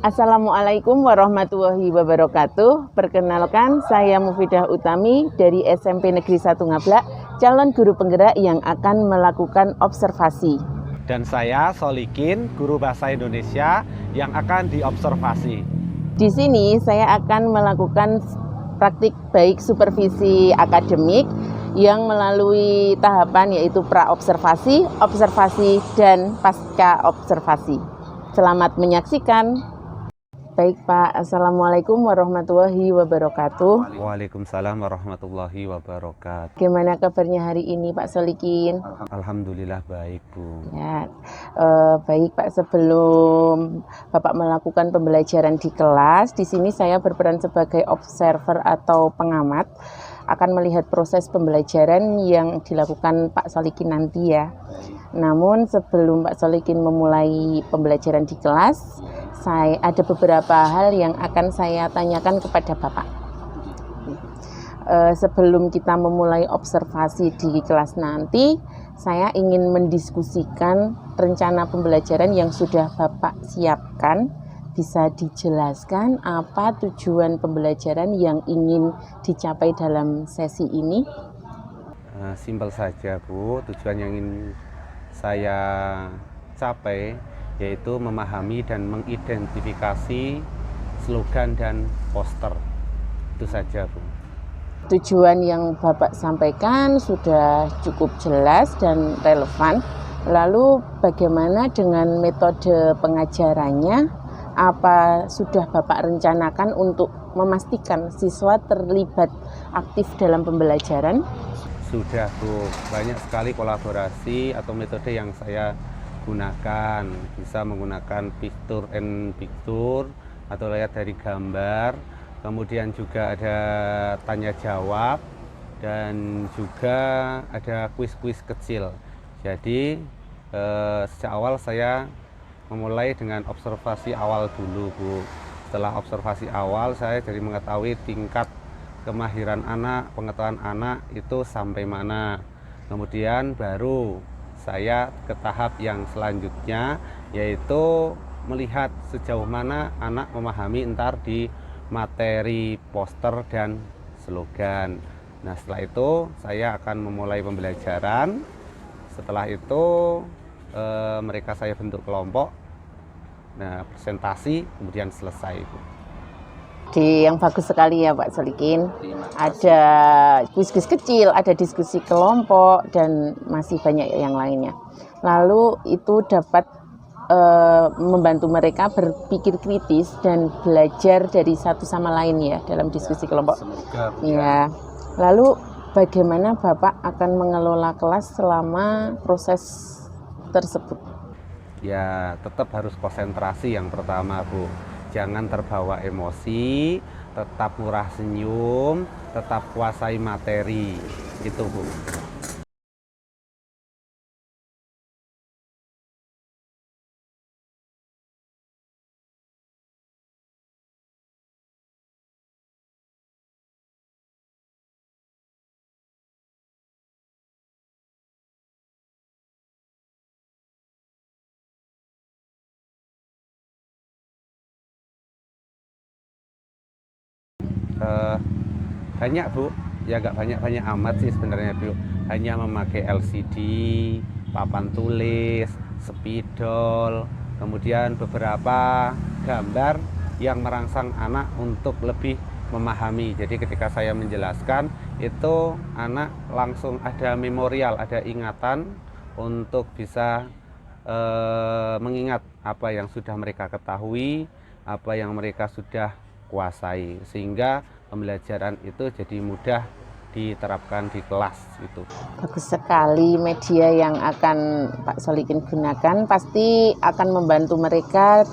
Assalamualaikum warahmatullahi wabarakatuh. Perkenalkan, saya Mufidah Utami dari SMP Negeri 1 Ngablak, calon guru penggerak yang akan melakukan observasi. Dan saya Solikin, guru bahasa Indonesia yang akan diobservasi. Di sini saya akan melakukan praktik baik supervisi akademik yang melalui tahapan yaitu pra-observasi, observasi, dan pasca observasi. Selamat menyaksikan. Baik Pak, Assalamualaikum warahmatullahi wabarakatuh. Waalaikumsalam warahmatullahi wabarakatuh. Gimana kabarnya hari ini Pak Solikin? Alhamdulillah baik Bu. Ya, baik Pak. Sebelum Bapak melakukan pembelajaran di kelas, di sini saya berperan sebagai observer atau pengamat, akan melihat proses pembelajaran yang dilakukan Pak Solikin nanti ya. Namun sebelum Pak Solikin memulai pembelajaran di kelas, saya ada beberapa hal yang akan saya tanyakan kepada Bapak. Sebelum kita memulai observasi di kelas nanti, saya ingin mendiskusikan rencana pembelajaran yang sudah Bapak siapkan. Bisa dijelaskan apa tujuan pembelajaran yang ingin dicapai dalam sesi ini? Simpel saja Bu, tujuan yang ingin saya capai yaitu memahami dan mengidentifikasi slogan dan poster. Itu saja Bu. Tujuan yang Bapak sampaikan sudah cukup jelas dan relevan. Lalu bagaimana dengan metode pengajarannya? Apa sudah Bapak rencanakan untuk memastikan siswa terlibat aktif dalam pembelajaran? Sudah Bu, banyak sekali kolaborasi atau metode yang saya gunakan. Bisa menggunakan picture and picture atau lihat dari gambar. Kemudian juga ada tanya jawab dan juga ada kuis-kuis kecil. Jadi sejak awal saya memulai dengan observasi awal dulu Bu. Setelah observasi awal saya jadi mengetahui tingkat kemahiran anak, pengetahuan anak itu sampai mana. Kemudian baru saya ke tahap yang selanjutnya, yaitu melihat sejauh mana anak memahami entar di materi poster dan slogan. Nah setelah itu saya akan memulai pembelajaran. Setelah itu mereka saya bentuk kelompok, nah presentasi, kemudian selesai Bu. Yang bagus sekali ya Pak Solikin. Ada kuis-kuis kecil, ada diskusi kelompok, dan masih banyak yang lainnya. Lalu itu dapat membantu mereka berpikir kritis dan belajar dari satu sama lain ya dalam diskusi kelompok. Ya. Lalu bagaimana Bapak akan mengelola kelas selama proses tersebut? Ya tetap harus konsentrasi yang pertama Bu. Jangan terbawa emosi, tetap murah senyum, tetap kuasai materi. Itu Bu. Banyak Bu, ya nggak banyak-banyak amat sih sebenarnya Bu. Hanya memakai LCD, papan tulis, spidol, kemudian beberapa gambar yang merangsang anak untuk lebih memahami. Jadi ketika saya menjelaskan itu anak langsung ada memorial, ada ingatan untuk bisa mengingat apa yang sudah mereka ketahui, apa yang mereka sudah kuasai, sehingga pembelajaran itu jadi mudah diterapkan di kelas itu. Bagus sekali. Media yang akan Pak Solikin gunakan pasti akan membantu mereka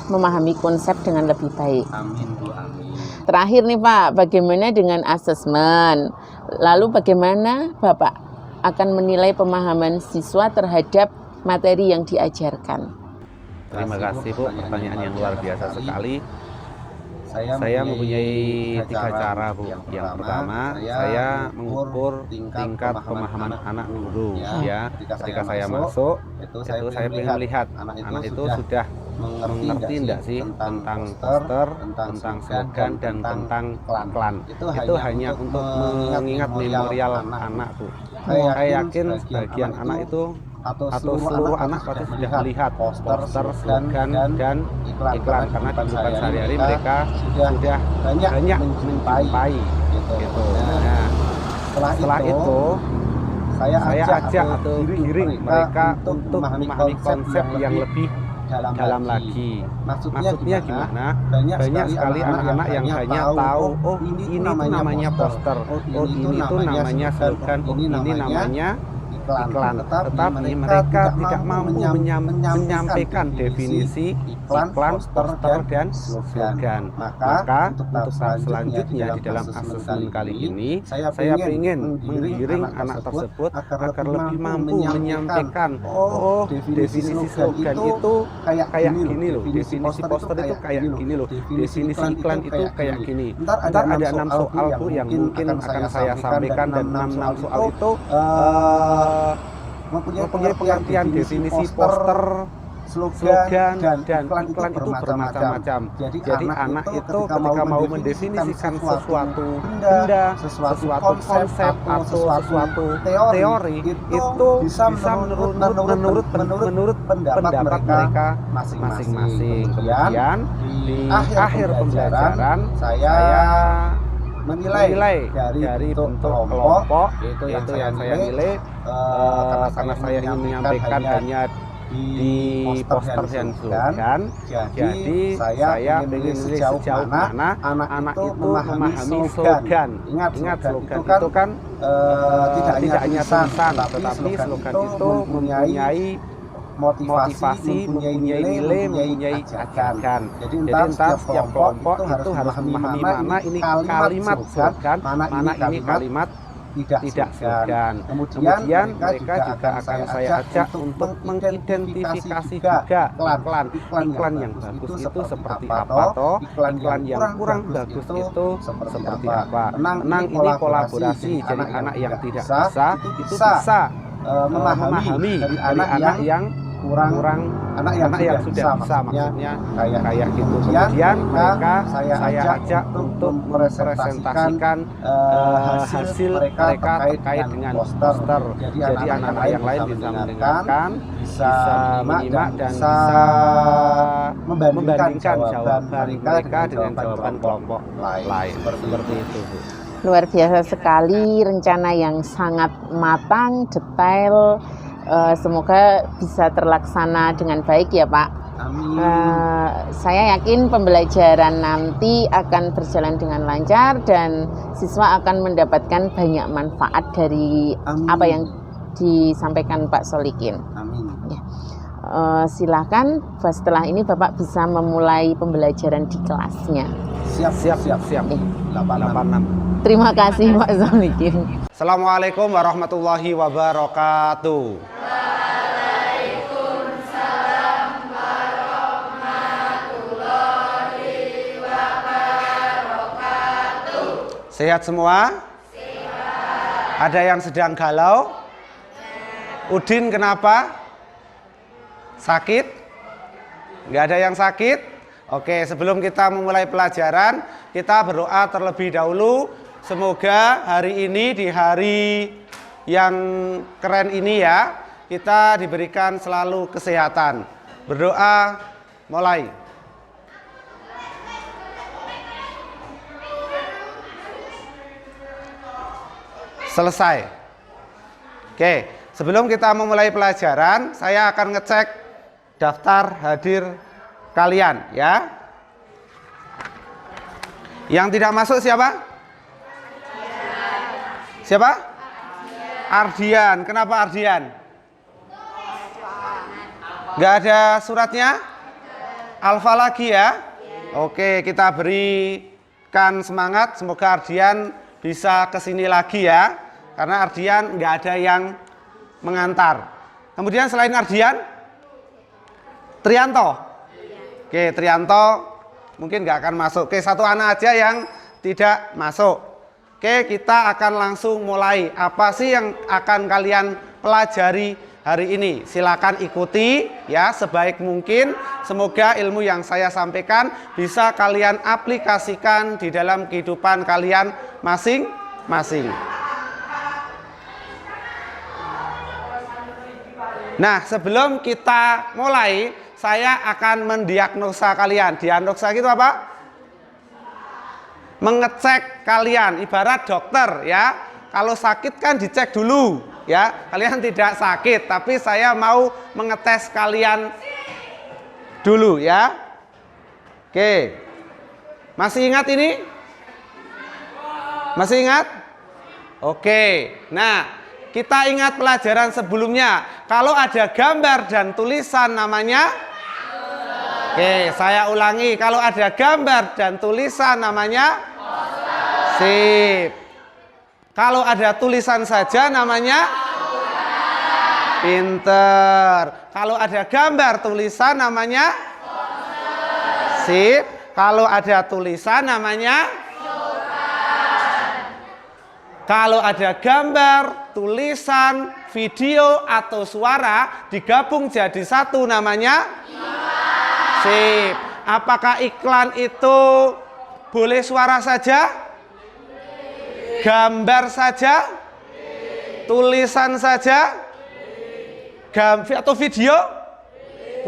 memahami konsep dengan lebih baik. Amin Bu, amin. Terakhir nih Pak, bagaimana dengan asesmen? Lalu bagaimana Bapak akan menilai pemahaman siswa terhadap materi yang diajarkan? Terima kasih Bu, pertanyaan yang luar biasa sekali. Saya mempunyai 3 cara Bu. Yang pertama, saya mengukur tingkat pemahaman anak dulu ya. Ketika saya masuk, itu saya ingin melihat anak itu sudah mengerti enggak sih tentang poster, tentang slogan dan tentang klan. Itu hanya untuk mengingat memorial anak tuh. Saya yakin sebagian anak itu atau seluruh anak pasti sudah melihat poster, slogan dan iklan karena di kehidupan sehari-hari mereka sudah banyak menjumpai gitu. Nah, setelah itu saya ajak atau giring mereka untuk memahami konsep yang lebih dalam lagi. Maksudnya gimana? Banyak sekali anak-anak yang hanya tahu, oh ini tuh namanya poster, oh ini tuh namanya slogan, oh ini namanya iklan. Tetapi mereka tidak mampu menyampaikan definisi iklan, poster, dan slogan. Maka untuk tahap selanjutnya di dalam asesmen kali ini, saya ingin menggiring anak tersebut agar lebih mampu menyampaikan, oh definisi slogan itu kayak gini loh, definisi poster itu kayak gini loh, definisi iklan itu kayak gini. Ntar ada 6 soal Bu yang mungkin akan saya sampaikan, dan 6 soal itu mempunyai pengertian definisi poster, slogan dan iklan itu bermacam-macam. Jadi anak itu ketika mau mendefinisikan sesuatu benda, sesuatu konsep atau sesuatu teori itu bisa menurut pendapat mereka masing-masing. Kemudian di akhir pembelajaran saya menilai dari bentuk kelompok, yaitu yang saya nilai karena saya ingin menyampaikan hanya di poster dan slogan. Jadi saya ingin sejauh mana anak itu memahami slogan. Ingat slogan itu kan tidak hanya tulisan, tetapi slogan itu mempunyai motivasi, mempunyai nilai, mempunyai ajakan. Jadi entah setiap kelompok itu harus memahami mana ini kalimat slogan, mana ini kalimat tidak slogan. Kemudian mereka juga akan saya ajak untuk mengidentifikasi juga iklan yang bagus itu seperti apa toh, iklan yang kurang bagus itu seperti apa. Tenang, ini kolaborasi. Jadi anak yang tidak bisa itu bisa memahami dari anak yang kurang anak yang sudah bisa, maksudnya kayak gitu. Kemudian mereka saya ajak untuk mempresentasikan hasil mereka terkait dengan poster. Jadi anak-anak yang lain bisa mendengarkan, bisa menyimak dan bisa membandingkan jawaban mereka dengan jawaban kelompok lain. Seperti itu Bu. Luar biasa sekali, rencana yang sangat matang, detail. Semoga bisa terlaksana dengan baik ya Pak. Amin. Saya yakin pembelajaran nanti akan berjalan dengan lancar dan siswa akan mendapatkan banyak manfaat dari apa yang disampaikan Pak Solikin. Amin. Ya. Silakan setelah ini Bapak bisa memulai pembelajaran di kelasnya. Siap. Ya. 86. Terima kasih Pak Solikin. Assalamualaikum warahmatullahi wabarakatuh. Waalaikumsalam warahmatullahi wabarakatuh. Sehat semua? Sehat. Ada yang sedang galau? Udin kenapa? Sakit? Nggak ada yang sakit? Oke, sebelum kita memulai pelajaran, kita berdoa terlebih dahulu. Semoga hari ini, di hari yang keren ini ya, kita diberikan selalu kesehatan. Berdoa, mulai. Selesai. Oke, sebelum kita memulai pelajaran, saya akan ngecek daftar hadir kalian ya. Yang tidak masuk siapa? Siapa? Ardian. Kenapa Ardian? Nggak ada suratnya? Alfa lagi ya? Oke, kita berikan semangat. Semoga Ardian bisa kesini lagi ya. Karena Ardian nggak ada yang mengantar. Kemudian selain Ardian, Trianto. Oke, Trianto mungkin nggak akan masuk. Oke, satu anak aja yang tidak masuk. Oke, kita akan langsung mulai. Apa sih yang akan kalian pelajari hari ini. Silakan ikuti ya sebaik mungkin. Semoga ilmu yang saya sampaikan bisa kalian aplikasikan di dalam kehidupan kalian masing-masing. Nah, sebelum kita mulai, saya akan mendiagnosa kalian. Diagnosa itu apa? Mengecek kalian, ibarat dokter ya. Kalau sakit kan dicek dulu ya. Kalian tidak sakit, tapi saya mau mengetes kalian dulu ya. Oke. Masih ingat ini? Masih ingat? Oke. Nah, kita ingat pelajaran sebelumnya. Kalau ada gambar dan tulisan namanya? Oke, saya ulangi. Kalau ada gambar dan tulisan namanya? Sip. Kalau ada tulisan saja namanya? Pinter. Kalau ada gambar tulisan namanya? Sip. Kalau ada tulisan namanya? Kalau ada gambar, tulisan, video, atau suara digabung jadi satu namanya? Sip. Apakah iklan itu boleh suara saja? Gambar saja? Tulisan saja? Atau video?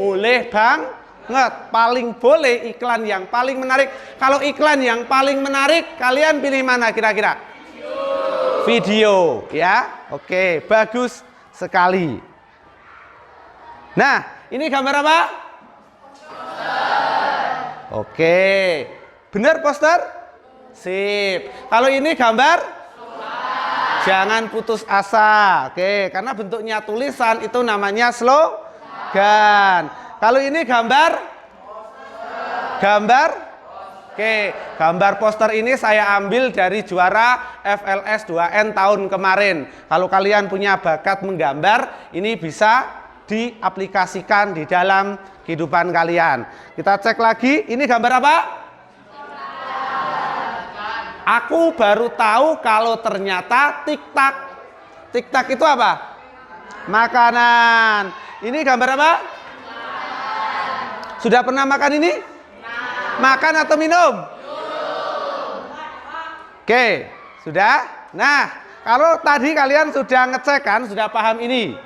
Boleh banget. Paling boleh iklan yang paling menarik. Kalau iklan yang paling menarik, kalian pilih mana kira-kira? Video ya. Oke, bagus sekali. Nah, ini gambar apa? Oke, benar poster? Sip. Kalau ini gambar? Jangan putus asa. Oke, karena bentuknya tulisan itu namanya slogan. Kalau ini gambar? Gambar? Oke, gambar poster ini saya ambil dari juara FLS 2N tahun kemarin. Kalau kalian punya bakat menggambar, ini bisa diaplikasikan di dalam kehidupan kalian. Kita cek lagi, ini gambar apa? Aku baru tahu kalau ternyata TikTok. TikTok itu apa? Makanan. Ini gambar apa? Sudah pernah makan ini? Makan atau minum? Oke, sudah? Nah, kalau tadi kalian sudah ngecek kan, sudah paham ini.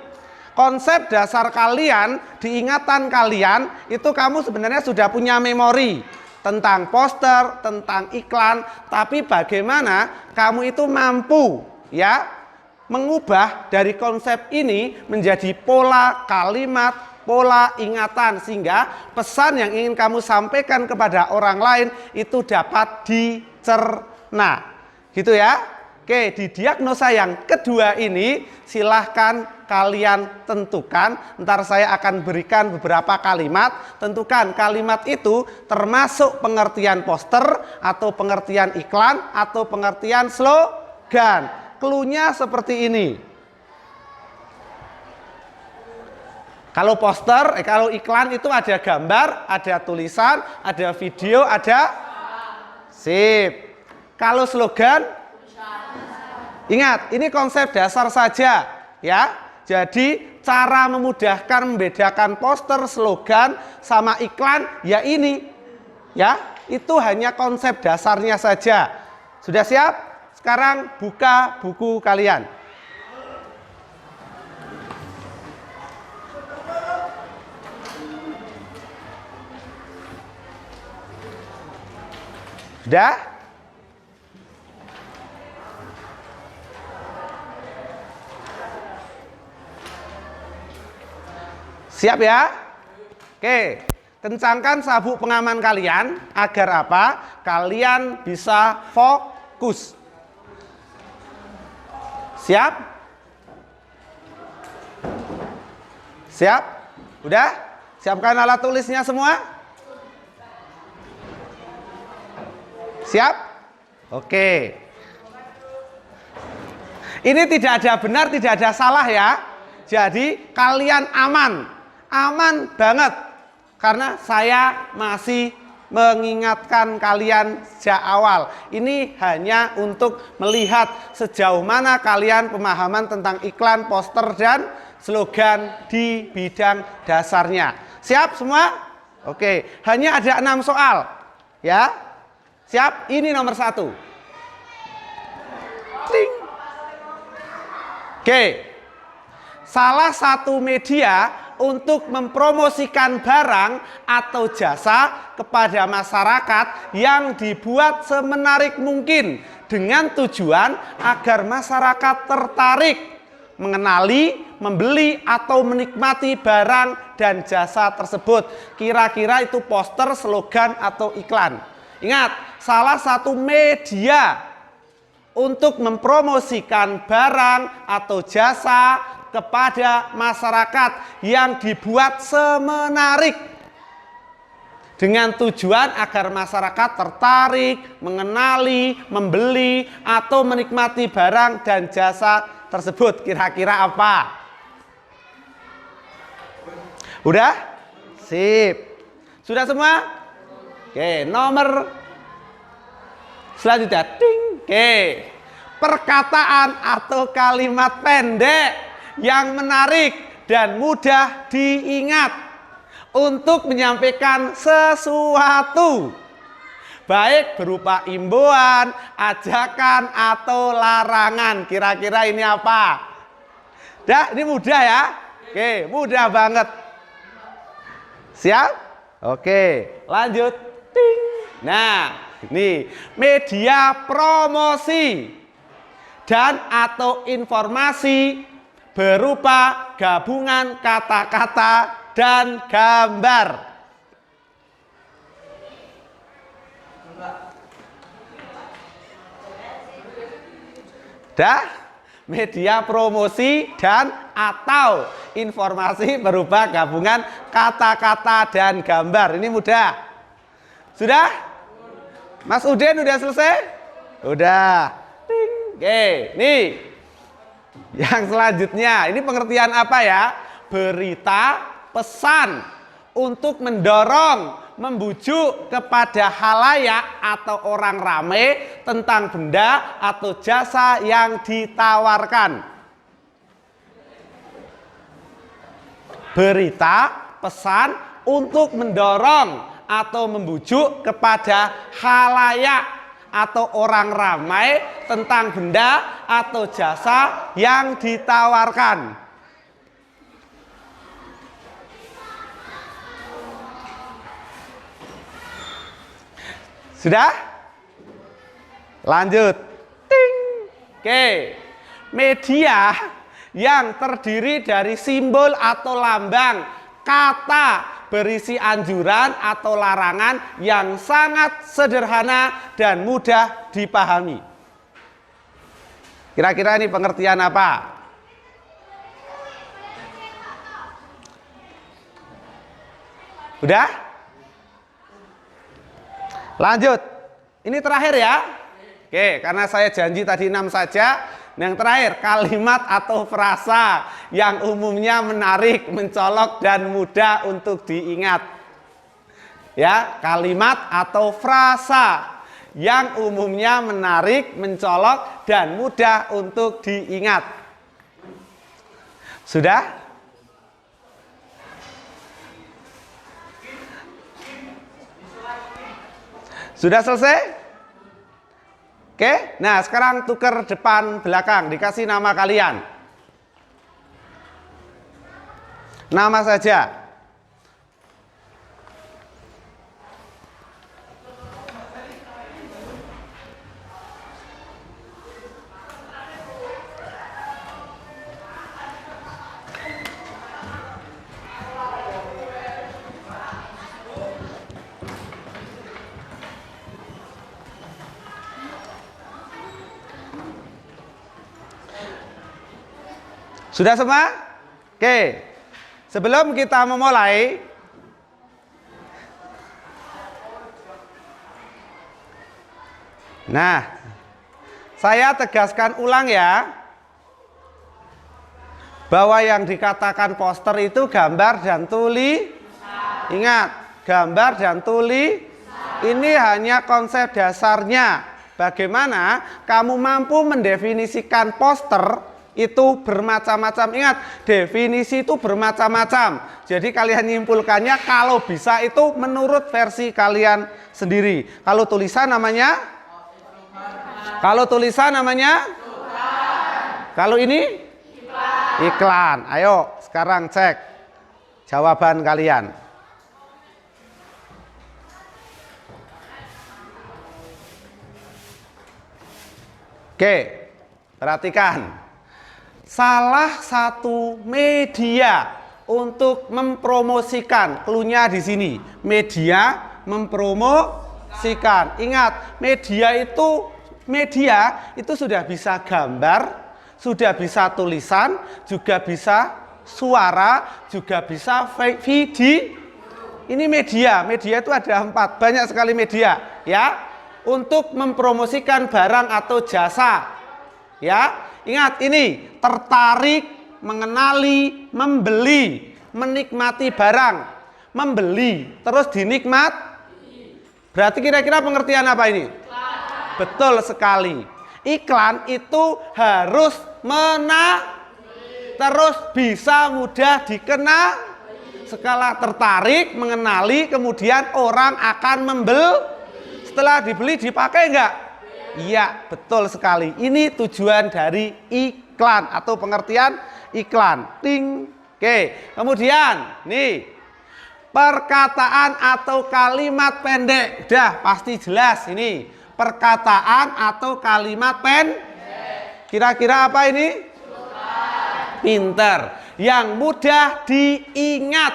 Konsep dasar kalian, diingatan kalian, itu kamu sebenarnya sudah punya memori tentang poster, tentang iklan, tapi bagaimana kamu itu mampu ya mengubah dari konsep ini menjadi pola kalimat, pola ingatan, sehingga pesan yang ingin kamu sampaikan kepada orang lain itu dapat dicerna. Gitu ya. Oke, di diagnosa yang kedua ini silahkan kalian tentukan. Ntar saya akan berikan beberapa kalimat. Tentukan kalimat itu termasuk pengertian poster atau pengertian iklan atau pengertian slogan. Cluenya seperti ini. Kalau poster, kalau iklan itu ada gambar, ada tulisan, ada video, ada sip. Kalau slogan, ingat, ini konsep dasar saja ya. Jadi cara memudahkan membedakan poster, slogan sama iklan ya ini. Ya, itu hanya konsep dasarnya saja. Sudah siap? Sekarang buka buku kalian. Sudah? Siap ya? Oke, kencangkan sabuk pengaman kalian agar apa? Kalian bisa fokus. Siap? Siap? Udah? Siapkan alat tulisnya semua? Siap? Oke. Ini tidak ada benar, tidak ada salah ya. Jadi kalian aman. Aman banget. Karena saya masih mengingatkan kalian sejak awal. Ini hanya untuk melihat sejauh mana kalian pemahaman tentang iklan, poster, dan slogan di bidang dasarnya. Siap semua? Oke, hanya ada 6 soal. Ya. Siap? Ini nomor 1. Ting. Oke. Salah satu media untuk mempromosikan barang atau jasa kepada masyarakat yang dibuat semenarik mungkin dengan tujuan agar masyarakat tertarik mengenali, membeli atau menikmati barang dan jasa tersebut. Kira-kira itu poster, slogan atau iklan. Ingat, salah satu media untuk mempromosikan barang atau jasa kepada masyarakat yang dibuat semenarik dengan tujuan agar masyarakat tertarik, mengenali, membeli atau menikmati barang dan jasa tersebut. Kira-kira apa? Udah? Sip. Sudah semua? Oke, nomor selanjutnya. Ding. Oke. Perkataan atau kalimat pendek yang menarik dan mudah diingat untuk menyampaikan sesuatu, baik berupa imbauan, ajakan, atau larangan. Kira-kira ini apa? Dah, ini mudah ya? Oke, mudah banget. Siap? Oke, lanjut. Ting. Nah, ini media promosi dan atau informasi berupa gabungan kata-kata dan gambar. Media promosi dan atau informasi berupa gabungan kata-kata dan gambar. Ini mudah. Sudah? Mas Udin udah selesai? Udah. Oke, nih. Yang selanjutnya, ini pengertian apa ya? Berita, pesan untuk mendorong, membujuk kepada halayak atau orang ramai tentang benda atau jasa yang ditawarkan. Berita, pesan untuk mendorong atau membujuk kepada halayak atau orang ramai tentang benda atau jasa yang ditawarkan. Sudah? Lanjut. Ting. Oke. Media yang terdiri dari simbol atau lambang, kata berisi anjuran atau larangan yang sangat sederhana dan mudah dipahami. Kira-kira ini pengertian apa? Udah? Lanjut. Ini terakhir ya. Oke, karena saya janji tadi 6 saja. Yang terakhir, kalimat atau frasa yang umumnya menarik, mencolok dan mudah untuk diingat. Ya, kalimat atau frasa yang umumnya menarik, mencolok dan mudah untuk diingat. Sudah? Sudah selesai? Oke, nah sekarang tuker depan belakang, dikasih nama kalian. Nama saja. Sudah semua? Oke. Sebelum kita memulai, nah, saya tegaskan ulang ya, bahwa yang dikatakan poster itu gambar dan tuli. Ingat, gambar dan tuli ini hanya konsep dasarnya. Bagaimana kamu mampu mendefinisikan poster itu bermacam-macam. Ingat, definisi itu bermacam-macam. Jadi kalian nyimpulkannya kalau bisa itu menurut versi kalian sendiri. Kalau tulisan namanya? Kalau tulisan namanya? Kalau ini? Iklan. Ayo sekarang cek jawaban kalian. Oke, perhatikan. Salah satu media untuk mempromosikan, cluenya di sini. Media mempromosikan. Ingat, media itu sudah bisa gambar, sudah bisa tulisan, juga bisa suara, juga bisa video. Ini media. Media itu ada 4, banyak sekali media, ya. Untuk mempromosikan barang atau jasa, ya. Ingat ini, tertarik, mengenali, membeli, menikmati barang, membeli, terus dinikmat. Berarti kira-kira pengertian apa ini? Iklan. Betul sekali. Iklan itu harus terus bisa mudah dikenal. Skala tertarik, mengenali, kemudian orang akan membeli. Setelah dibeli dipakai enggak? Iya, betul sekali. Ini tujuan dari iklan atau pengertian iklan. Ting. Oke, kemudian nih perkataan atau kalimat pendek. Udah pasti jelas ini. Perkataan atau kalimat pendek. Kira-kira apa ini? Pinter. Yang mudah diingat.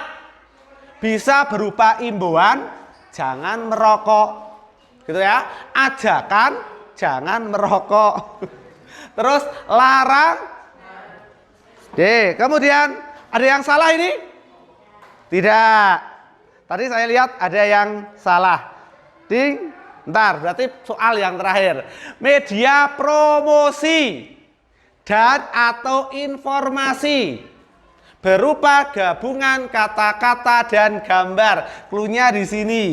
Bisa berupa imbauan, jangan merokok. Gitu ya. Ajakan, jangan merokok. Terus larang. Oke, kemudian ada yang salah ini? Tidak. Tadi saya lihat ada yang salah. Ding. Ntar, berarti soal yang terakhir. Media promosi dan atau informasi berupa gabungan kata-kata dan gambar. Cluenya di sini.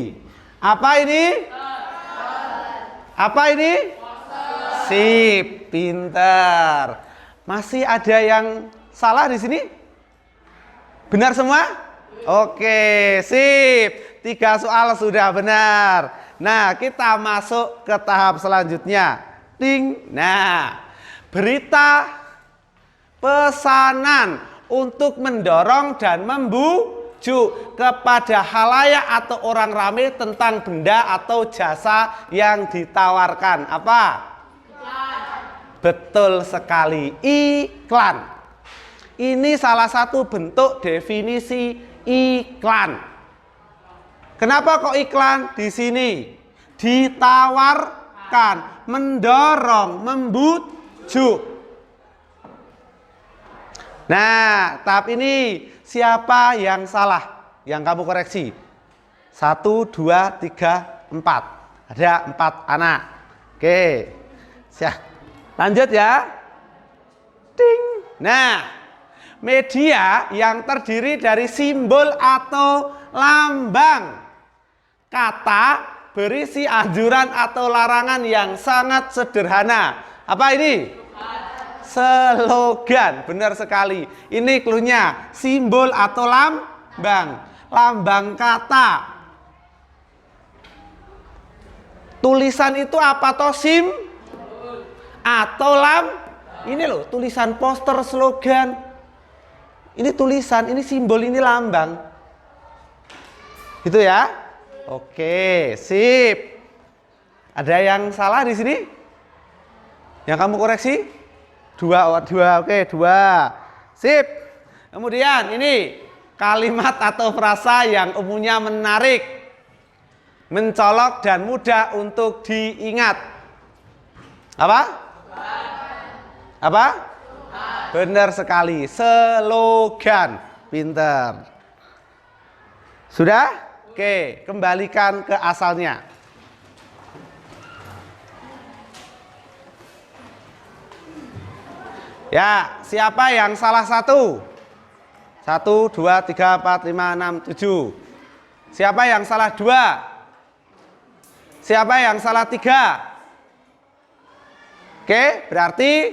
Apa ini? Apa ini? Sip, pintar. Masih ada yang salah di sini? Benar semua? Oke, sip. 3 soal sudah benar. Nah, kita masuk ke tahap selanjutnya. Ding. Nah, berita pesanan untuk mendorong dan membujuk kepada halayak atau orang ramai tentang benda atau jasa yang ditawarkan. Apa? Iklan. Betul sekali, iklan. Ini salah satu bentuk definisi iklan. Kenapa kok iklan di sini? Ditawarkan, mendorong, membujuk. Nah, tahap ini siapa yang salah? Yang kamu koreksi. 1, 2, 3, 4. Ada 4 anak. Oke. Lanjut ya. Ding. Nah, media yang terdiri dari simbol atau lambang. Kata berisi anjuran atau larangan yang sangat sederhana. Apa ini? Slogan. Benar sekali. Ini cluenya, simbol atau lambang. Lambang kata. Tulisan itu apa toh? Atau ini loh, tulisan poster, slogan. Ini tulisan, ini simbol, ini lambang. Gitu ya? Oke, sip. Ada yang salah di sini? Yang kamu koreksi? 2, oke, 2. Sip. Kemudian ini kalimat atau frasa yang umumnya menarik, mencolok dan mudah untuk diingat. Apa? Apa? Benar sekali, slogan. Pinter. Sudah? Oke, kembalikan ke asalnya. Ya, siapa yang salah 1? 1, 2, 3, 4, 5, 6, 7. Siapa yang salah 2? Siapa yang salah 3? Oke, berarti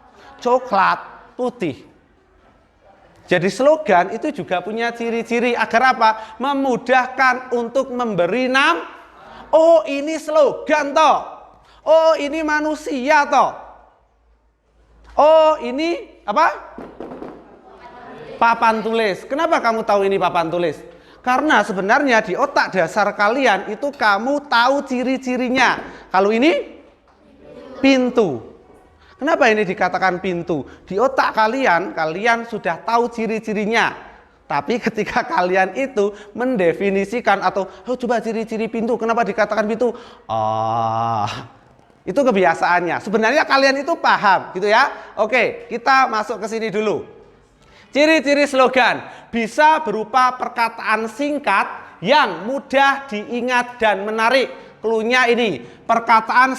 coklat, putih. Jadi slogan itu juga punya ciri-ciri agar apa? Memudahkan untuk memberi nama. Oh, ini slogan toh. Oh, ini manusia toh. Oh, ini apa? Papan tulis. Kenapa kamu tahu ini papan tulis? Karena sebenarnya di otak dasar kalian itu kamu tahu ciri-cirinya. Kalau ini pintu. Kenapa ini dikatakan pintu? Di otak kalian, kalian sudah tahu ciri-cirinya. Tapi ketika kalian itu mendefinisikan atau coba ciri-ciri pintu, kenapa dikatakan pintu? Itu kebiasaannya. Sebenarnya kalian itu paham, gitu ya. Oke, kita masuk ke sini dulu. Ciri-ciri slogan bisa berupa perkataan singkat yang mudah diingat dan menarik. Cluenya ini, perkataan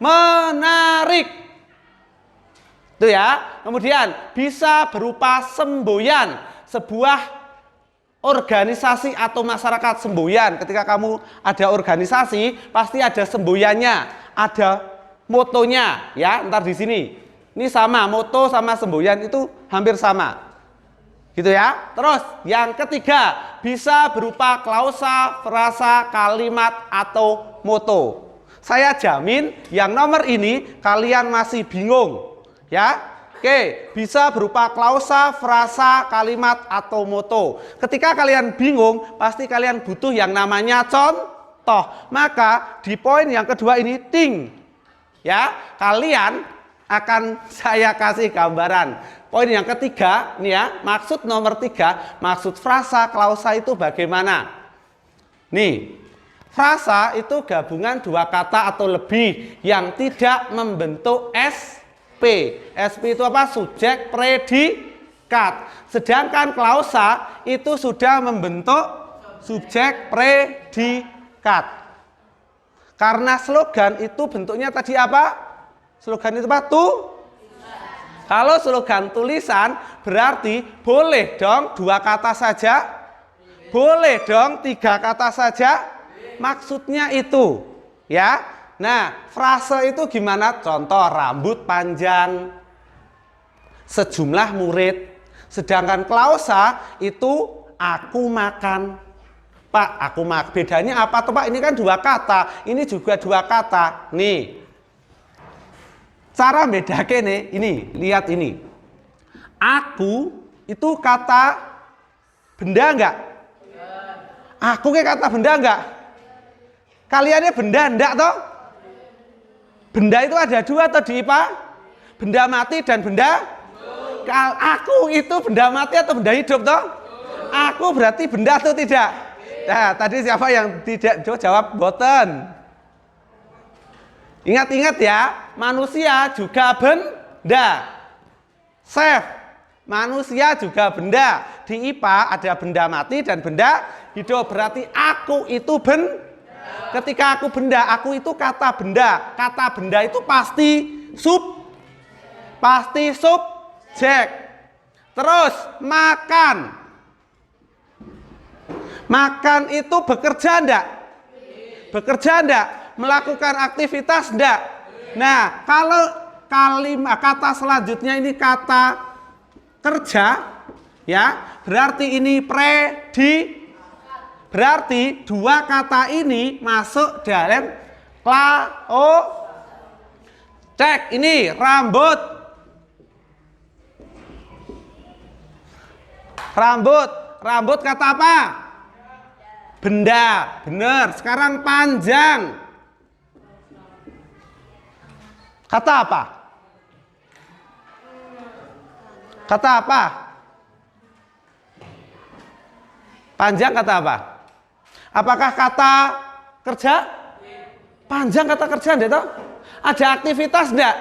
menarik. Itu ya. Kemudian bisa berupa semboyan, sebuah organisasi atau masyarakat semboyan. Ketika kamu ada organisasi, pasti ada semboyannya, ada motonya, ya. Ntar di sini. Ini sama, moto sama semboyan itu hampir sama. Gitu ya. Terus yang ketiga, bisa berupa klausa, frasa, kalimat atau moto. Saya jamin yang nomor ini kalian masih bingung, ya. Oke, bisa berupa klausa, frasa, kalimat atau moto. Ketika kalian bingung, pasti kalian butuh yang namanya contoh. Maka di poin yang kedua ini ting, ya. Kalian akan saya kasih gambaran. Poin yang ketiga, ini ya, maksud nomor 3, maksud frasa, klausa itu bagaimana? Nih. Frasa itu gabungan dua kata atau lebih yang tidak membentuk SP. SP itu apa? Subjek, predikat. Sedangkan klausa itu sudah membentuk subjek, predikat. Karena slogan itu bentuknya tadi apa? Slogan itu apa? Kalau slogan tulisan berarti boleh dong 2 kata saja? Boleh dong 3 kata saja? Maksudnya itu, ya. Nah, frase itu gimana? Contoh, rambut panjang, sejumlah murid. Sedangkan klausa itu aku makan. Pak, aku makan. Bedanya apa tuh, Pak? Ini kan 2 kata, ini juga 2 kata. Nih, cara bedake nih, ini, lihat ini. Aku itu kata benda enggak? Aku kayak kata benda enggak? Kaliannya benda enggak toh? Benda itu ada 2 atau di IPA? Benda mati dan benda hidup. Aku itu benda mati atau benda hidup toh? Aku berarti benda atau tidak? Nah, tadi siapa yang tidak jawab? Boten. Ingat-ingat ya, manusia juga benda. Chef, manusia juga benda. Di IPA ada benda mati dan benda hidup. Berarti aku itu benda. Ketika aku benda, aku itu kata benda. Kata benda itu pasti subjek. Terus makan. Makan itu bekerja enggak? Bekerja enggak? Melakukan aktivitas enggak? Nah, kalau kata selanjutnya ini kata kerja, ya, berarti ini berarti 2 kata ini masuk dalam cek ini rambut. Rambut kata apa? Benda. Benar. Sekarang panjang. Kata apa? Kata apa? Panjang kata apa? Apakah kata kerja? Panjang kata kerja enggak toh? Ada aktivitas enggak?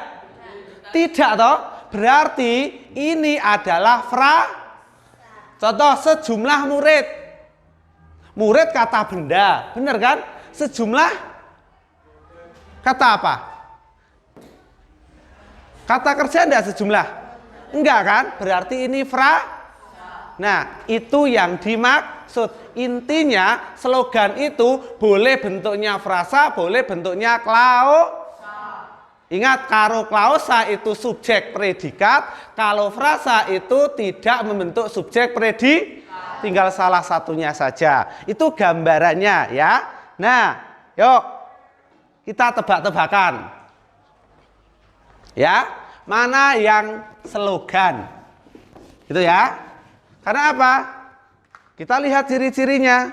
Tidak toh? Berarti ini adalah contoh sejumlah murid. Murid kata benda, benar kan? Sejumlah kata apa? Kata kerja enggak sejumlah? Enggak kan? Berarti ini Nah, itu yang dimaksud. Intinya slogan itu boleh bentuknya frasa, boleh bentuknya Ingat, karo klausa itu subjek predikat, kalau frasa itu tidak membentuk subjek predikat, tinggal salah satunya saja. Itu gambarannya ya. Nah, yuk kita tebak-tebakan. Ya, mana yang slogan? Gitu ya. Karena apa? Kita lihat ciri-cirinya.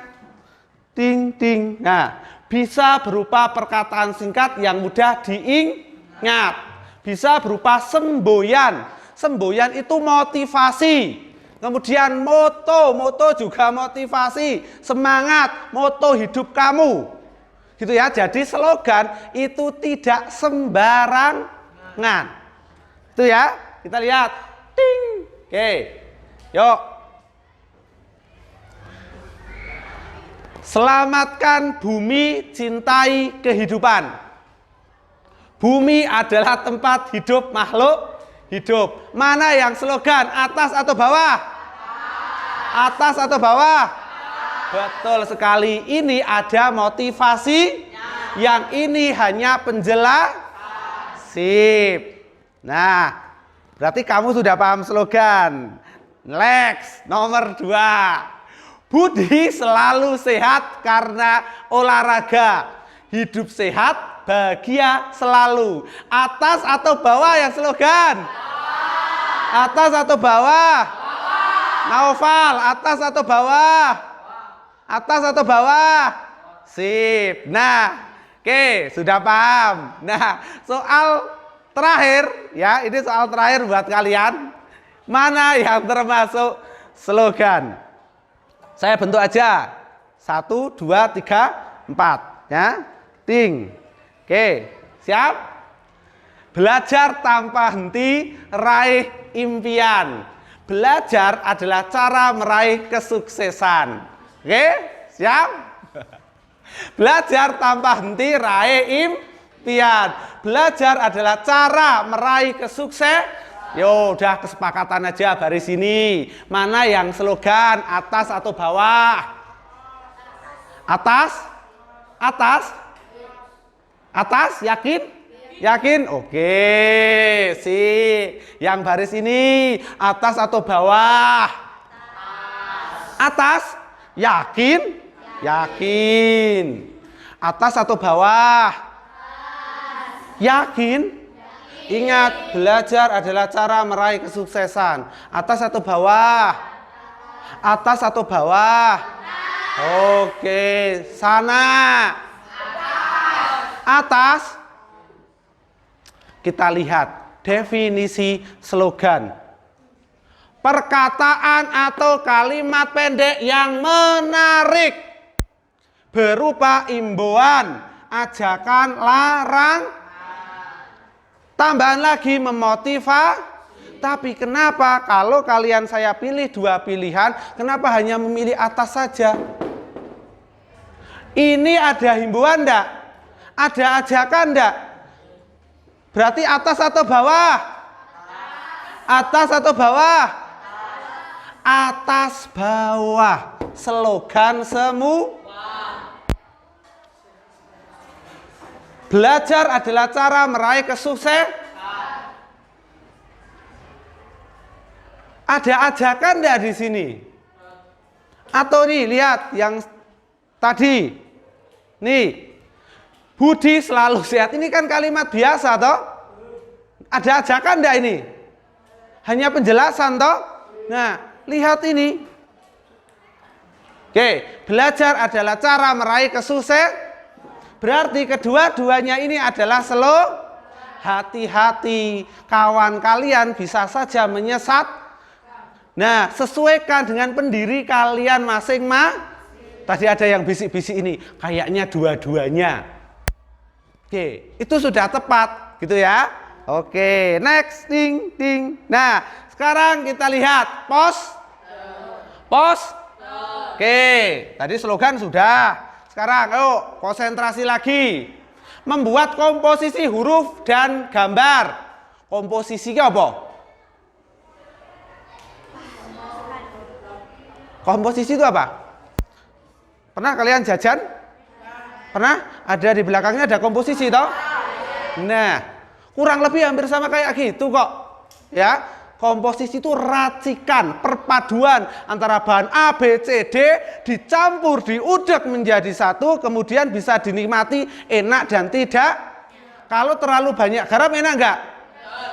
Ting ting. Nah, bisa berupa perkataan singkat yang mudah diingat. Bisa berupa semboyan. Semboyan itu motivasi. Kemudian moto, moto juga motivasi. Semangat, moto hidup kamu. Gitu ya. Jadi slogan itu tidak sembarangan. Itu ya. Kita lihat. Ting. Oke. Yuk. Selamatkan bumi, cintai kehidupan. Bumi adalah tempat hidup makhluk hidup. Mana yang slogan? Atas atau bawah? Atas atau bawah? Betul sekali. Ini ada motivasi. Yang ini hanya penjelas. Sip. Nah, berarti kamu sudah paham slogan. Next, nomor 2. Budi selalu sehat karena olahraga. Hidup sehat, bahagia selalu. Atas atau bawah yang slogan? Atas atau bawah? Naufal, atas atau bawah? Atas atau bawah? Sip. Nah, oke, sudah paham. Nah, soal terakhir ya, ini soal terakhir buat kalian. Mana yang termasuk slogan? Saya bentuk aja. 1, 2, 3, 4. Ya. Ting. Oke. Siap? Belajar tanpa henti, raih impian. Belajar adalah cara meraih kesuksesan. Oke? Siap? Belajar tanpa henti, raih impian. Belajar adalah cara meraih kesuksesan. Yo, udah kesepakatan aja baris ini. Mana yang slogan? Atas atau bawah? Atas? Atas? Atas? Yakin? Yakin? Oke, sih. Yang baris ini atas atau bawah? Atas? Yakin? Yakin. Atas atau bawah? Yakin? Ingat, belajar adalah cara meraih kesuksesan. Atas atau bawah? Atas atau bawah? Oke, sana. Atas. Kita lihat definisi slogan. Perkataan atau kalimat pendek yang menarik. Berupa imbauan, ajakan, larang. Tambahan lagi memotivasi. Tapi kenapa kalau kalian saya pilih 2 pilihan, kenapa hanya memilih atas saja? Ini ada himbauan enggak? Ada ajakan enggak? Berarti atas atau bawah? Atas atau bawah? Atas bawah. Slogan semua. Belajar adalah cara meraih kesuksesan. Ada ajakan enggak di sini? Atau nih, lihat yang tadi. Nih. Budi selalu sehat. Ini kan kalimat biasa toh? Ada ajakan enggak ini? Hanya penjelasan toh? Nah, lihat ini. Oke, belajar adalah cara meraih kesuksesan. Berarti kedua-duanya ini adalah hati-hati, kawan kalian bisa saja menyesat. Nah, sesuaikan dengan pendiri kalian masing-masing. Tadi ada yang bisik-bisik ini, kayaknya dua-duanya. Oke, itu sudah tepat gitu ya. Oke, next, ting ting. Nah, sekarang kita lihat pos. Oke, tadi slogan sudah. Sekarang ayo konsentrasi lagi. Membuat komposisi huruf dan gambar. Komposisinya apa? Komposisi itu apa? Pernah kalian jajan? Pernah? Ada di belakangnya ada komposisi toh? Nah, Kurang lebih hampir sama kayak gitu kok. Ya, komposisi itu racikan, perpaduan antara bahan A, B, C, D dicampur, diudek menjadi satu, kemudian bisa dinikmati enak dan tidak. Kalau terlalu banyak garam enak enggak?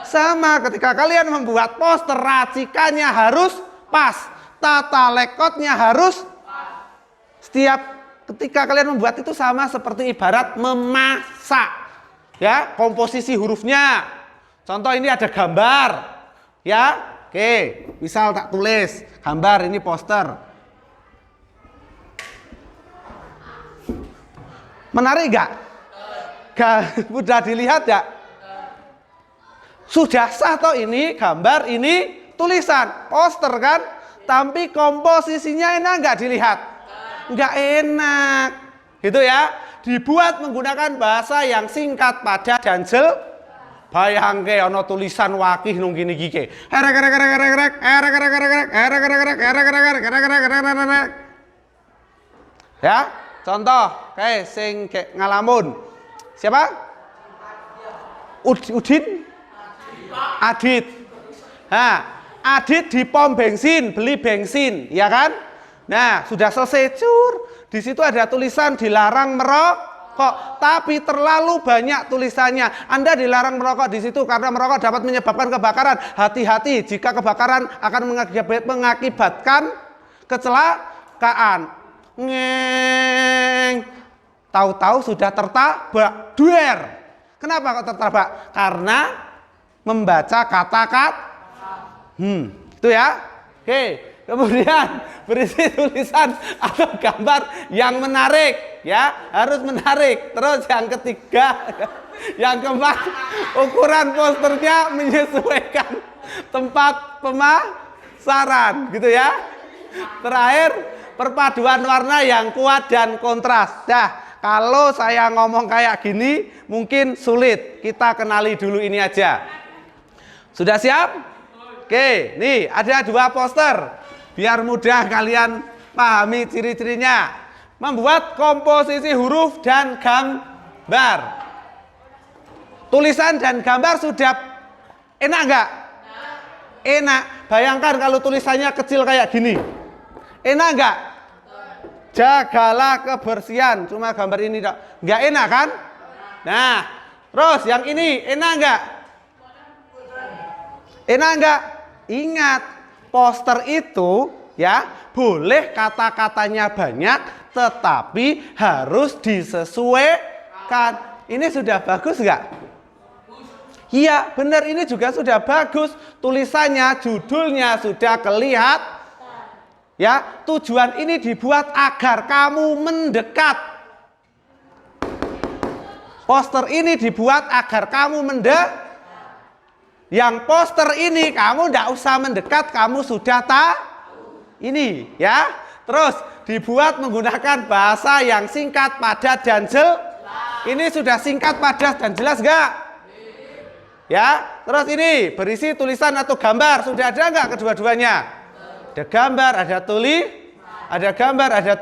Sama, ketika kalian membuat poster, racikannya harus pas, tata lekotnya harus ketika kalian membuat itu sama seperti ibarat memasak. Ya, komposisi hurufnya. Contoh ini ada gambar. Ya, oke, misal tak tulis gambar ini poster. Menarik enggak? Mudah dilihat ya? Sudah sah toh, ini gambar, ini tulisan, poster kan? Tapi komposisinya enak enggak dilihat? Enggak enak. Gitu ya? Dibuat menggunakan bahasa yang singkat, padat dan jelas. Bayangke ana tulisan wakih nung gini gike. Ya, contoh kayak sing ngalamun. Siapa? Udin? Adit. Nah, Adit di pom bensin, beli bensin, ya kan? Nah, sudah selesai cur. Di situ ada tulisan dilarang merokok, tapi terlalu banyak tulisannya. Anda dilarang merokok di situ karena merokok dapat menyebabkan kebakaran. Hati-hati jika kebakaran akan mengakibatkan kecelakaan. Ngeng. Tahu-tahu sudah tertabak. Duer. Kenapa kok tertabak? Karena membaca kata-kata. Itu ya. Oke. Kemudian berisi tulisan atau gambar yang menarik, ya harus menarik. Terus yang ketiga, yang keempat, ukuran posternya menyesuaikan tempat pemasaran, gitu ya. Terakhir, perpaduan warna yang kuat dan kontras. Nah, kalau saya ngomong kayak gini mungkin sulit. Kita kenali dulu ini aja. Sudah siap? Oke, nih ada 2 poster. Biar mudah kalian pahami ciri-cirinya. Membuat komposisi huruf dan gambar. Tulisan dan gambar sudah enak enggak? Enak. Bayangkan kalau tulisannya kecil kayak gini. Enak enggak? Jagalah kebersihan. Cuma gambar ini enggak enak kan? Nah, terus yang ini enak enggak? Enak enggak? Ingat, poster itu ya boleh kata-katanya banyak, tetapi harus disesuaikan. Ini sudah bagus nggak? Iya, benar, ini juga sudah bagus. Tulisannya, judulnya sudah kelihatan. Ya, tujuan ini dibuat agar kamu mendekat. Poster ini dibuat agar kamu mendekat. Yang poster ini kamu tidak usah mendekat, kamu sudah tahu ini ya. Terus dibuat menggunakan bahasa yang singkat, padat dan jelas. Ini sudah singkat, padat dan jelas enggak? Ya. Terus ini berisi tulisan atau gambar, sudah ada enggak kedua-duanya? Ada gambar, ada ada gambar, ada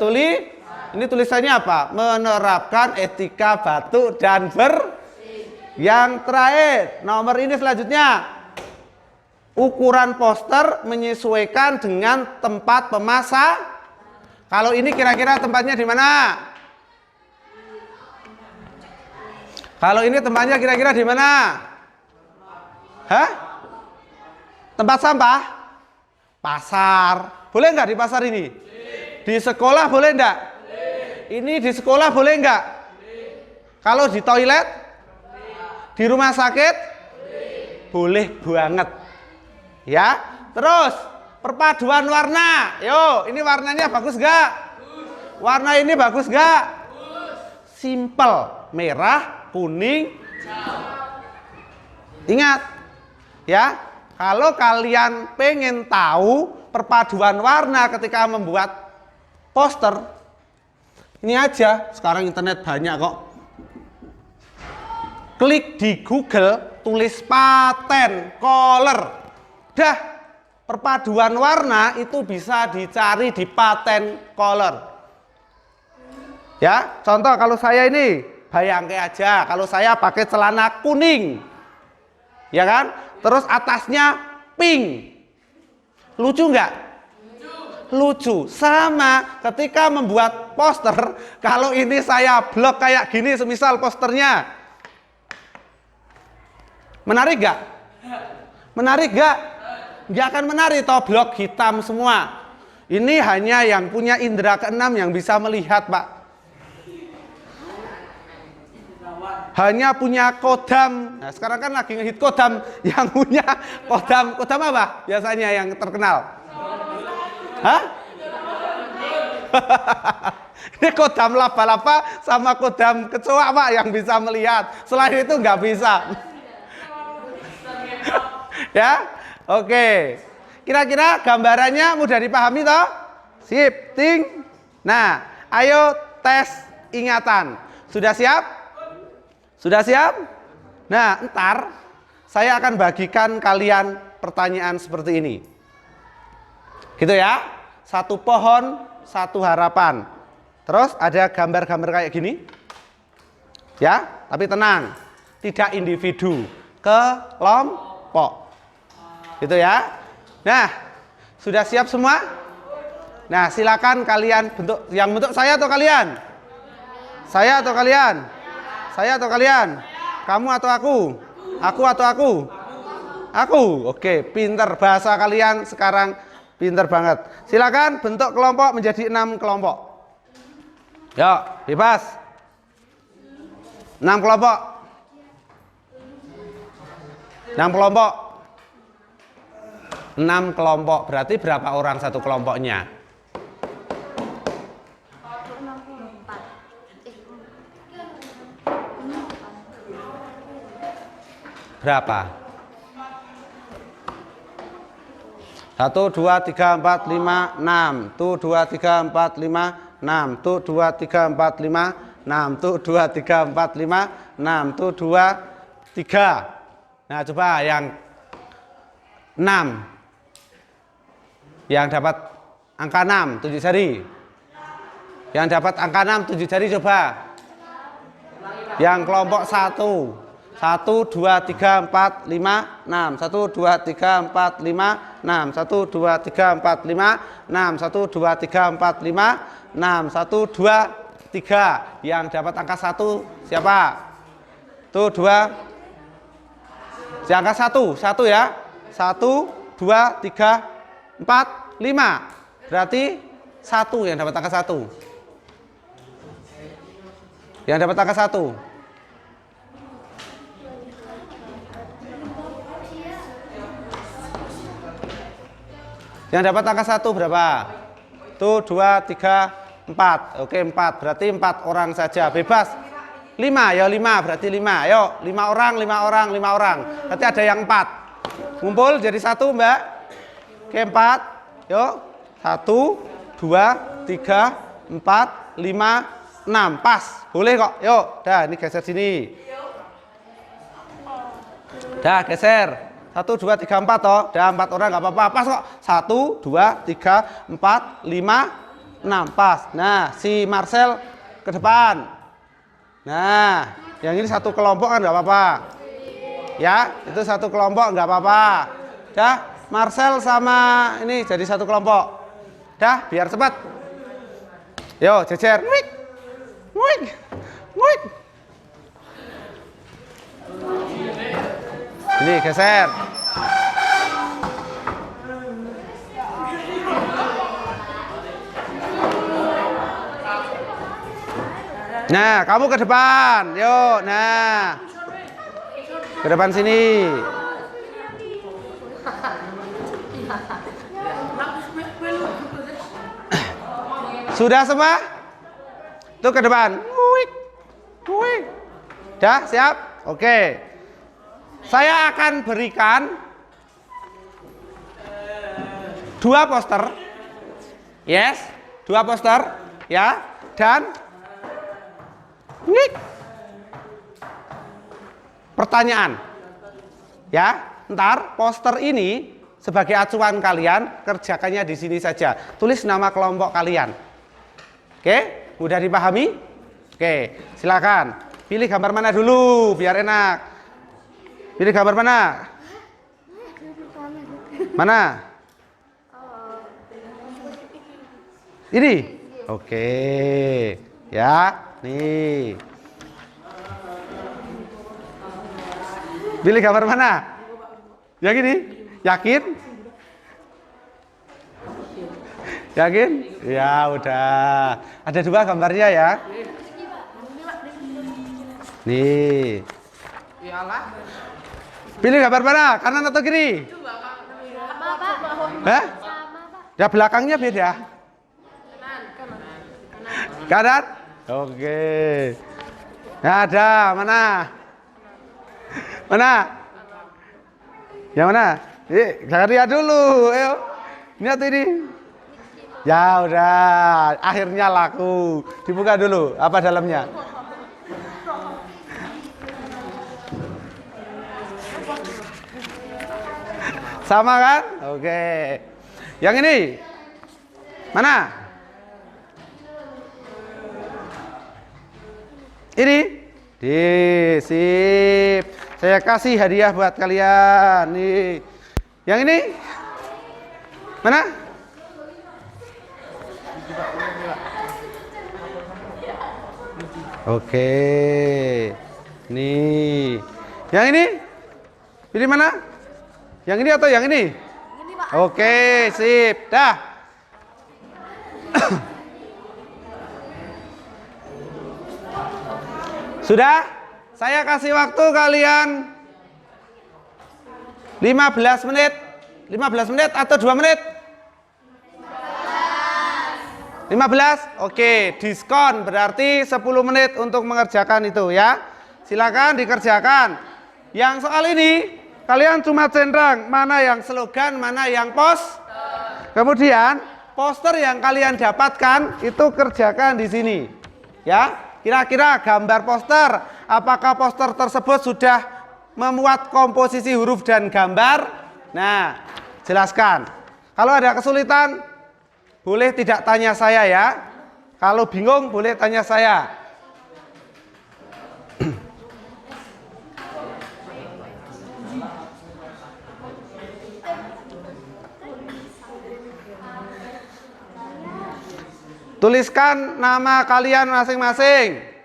Ini tulisannya apa? Menerapkan etika batuk dan Yang terakhir, nomor ini selanjutnya. Ukuran poster menyesuaikan dengan tempat pemasang. Kalau ini kira-kira tempatnya di mana? Kalau ini tempatnya kira-kira di mana? Hah? Tempat sampah? Pasar. Boleh nggak di pasar ini? Di sekolah boleh nggak? Ini di sekolah boleh nggak? Kalau di toilet? Di rumah sakit? Boleh banget. Ya. Terus perpaduan warna. Yo, ini warnanya bagus gak? Warna ini bagus gak? Simple. Merah, kuning. Ingat. Ya. Kalau kalian pengen tahu perpaduan warna ketika membuat poster, ini aja. Sekarang internet banyak kok. Klik di Google, tulis paten color. Dah, perpaduan warna itu bisa dicari di paten color. Ya, contoh kalau saya ini, bayangke aja, kalau saya pakai celana kuning. ya kan? Terus atasnya pink. Lucu nggak? Lucu. Sama ketika membuat poster, kalau ini saya blok kayak gini, semisal posternya, menarik nggak? Menarik nggak? Nggak akan menarik, toh blok hitam semua. Ini hanya yang punya indera keenam yang bisa melihat, Pak. Hanya punya kodam. Nah, sekarang kan lagi ngehit kodam. Yang punya kodam apa biasanya yang terkenal? Hah? Ini kodam laba-laba sama kodam kecoa, Pak, yang bisa melihat. Selain itu nggak bisa. Ya, oke. Kira-kira gambarannya mudah dipahami toh? Sip, ting. Nah, ayo tes ingatan. Sudah siap? Sudah siap? Nah, ntar saya akan bagikan kalian pertanyaan seperti ini. Gitu ya. Satu pohon, satu harapan. Terus ada gambar-gambar kayak gini. Ya, tapi tenang. Tidak individu, kelompok. Gitu ya. Nah, sudah siap semua? Nah, silakan kalian bentuk, yang bentuk saya atau kalian? Saya atau kalian? Saya atau kalian? Kamu atau aku? Aku atau aku? Aku. Oke, pinter, bahasa kalian sekarang pinter banget. Silakan bentuk kelompok menjadi 6 kelompok. Yuk, bebas. 6 kelompok. 6 kelompok. 6 kelompok, berarti berapa orang satu kelompoknya? Berapa? 1, 2, 3, 4, 5, 6. Tuh 2, 3, 4, 5, 6. Tuh 2, 3, 4, 5, 6. Tuh 2, 3, 4, 5, 6. Tuh 2, 3. Nah, coba yang 6. Yang dapat angka 6, 7 jari. Yang dapat angka 6, 7 jari coba. Yang kelompok 1. 1, 2, 3, 4, 5, 6. 1, 2, 3, 4, 5, 6. 1, 2, 3, 4, 5, 6. 1, 2, 3, 4, 5, 6. 1, 2, 3. Yang dapat angka 1 siapa? Tuh 2. Yang angka 1 ya. 1, 2, 3, 4, 5. Berarti 1 yang dapat angka 1. Yang dapat angka 1. Yang dapat angka 1 berapa? Tuh 2, 3, 4. Oke, 4. Berarti 4 orang saja. Bebas. 5, ya 5. Berarti 5. Ayo, 5 orang, 5 orang, 5 orang. Berarti ada yang 4. Ngumpul jadi 1, Mbak. Oke, 4. Yuk. 1, 2, 3, 4, 5, 6. Pas. Boleh kok. Yuk. Dah, ini geser sini. Dah, geser. 1, 2, 3, 4 toh. Dah 4 orang nggak apa-apa. Pas kok. 1, 2, 3, 4, 5, 6. Pas. Nah, si Marcel ke depan. Nah, yang ini satu kelompok kan nggak apa-apa. Ya, itu satu kelompok nggak apa-apa. Dah, Marcel sama ini jadi satu kelompok. Dah, biar cepat. Yo, jejer. Wik. Wik. Wik. Ini geser. Nah, kamu ke depan. Yuk, nah. Ke depan sini. Sudah semua? Tuh ke depan. Wik. Wik. Dah, siap? Oke. Saya akan berikan 2 poster. Yes, 2 poster, ya. Dan pertanyaan. Ya, ntar poster ini sebagai acuan kalian, kerjakannya di sini saja. Tulis nama kelompok kalian. Oke, mudah dipahami? Oke, silakan. Pilih gambar mana dulu biar enak. Pilih gambar mana? Mana? Ini? Oke. Ya, nih. Pilih gambar mana? Yang ini? Yakin? Yakin? Ya udah. Ada 2 gambarnya ya. Nih. Pilih gambar mana? Kanan atau kiri? Hah? Ya belakangnya beda. Kanan? Oke. Nah, ada mana? Mana? Yang mana? Jangan lihat dulu. Ayo. Lihat ini. Ya udah, akhirnya laku. Dibuka dulu, apa dalamnya? Sama kan? Oke. Yang ini? Mana? Ini? Sip. Saya kasih hadiah buat kalian. Nih. Yang ini? Mana? Oke. Nih. Yang ini? Pilih mana? Yang ini atau yang ini? Oke, sip. Dah. Sudah? Saya kasih waktu kalian 15 menit. 15 menit atau 2 menit? 15? Oke, diskon berarti 10 menit untuk mengerjakan itu ya. Silakan dikerjakan. Yang soal ini kalian cuma centang mana yang slogan, mana yang Kemudian poster yang kalian dapatkan itu kerjakan di sini. Ya, kira-kira gambar poster, apakah poster tersebut sudah memuat komposisi huruf dan gambar? Nah, jelaskan. Kalau ada kesulitan, boleh tidak tanya saya ya. Kalau bingung, boleh tanya saya. Tuliskan nama kalian masing-masing.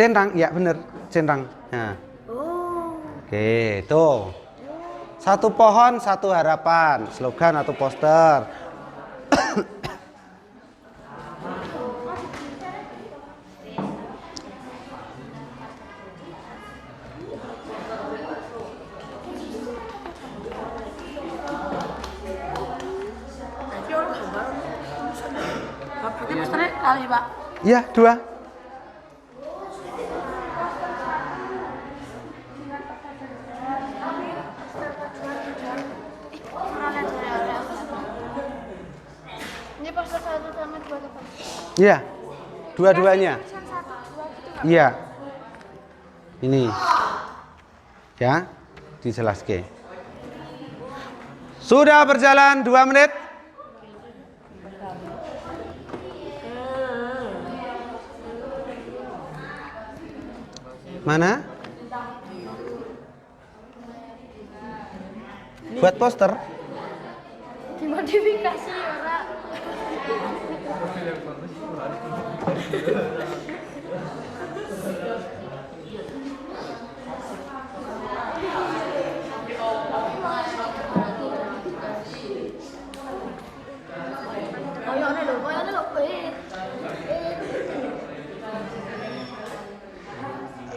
Centang, ya bener, centang. Nah. Oke, tuh. Satu pohon, satu harapan, slogan atau poster. Ya, 2. Iya, dua-duanya. Iya, ini, ya, dijelaskan. Sudah berjalan 2 menit. Mana? Buat poster. Dimodifikasi ora.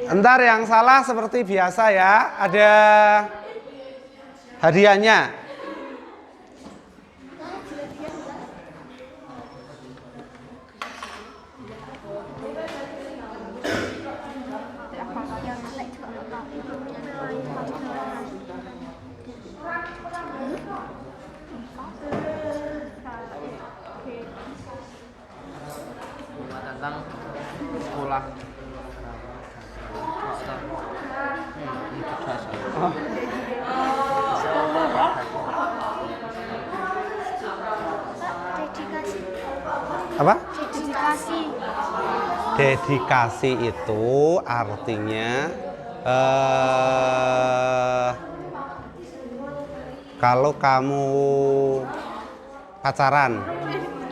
Entar yang salah seperti biasa ya, ada hadiahnya. tentang sekolah Kristen. Dedikasi. Apa? Dedikasi. Dedikasi itu artinya kalau kamu pacaran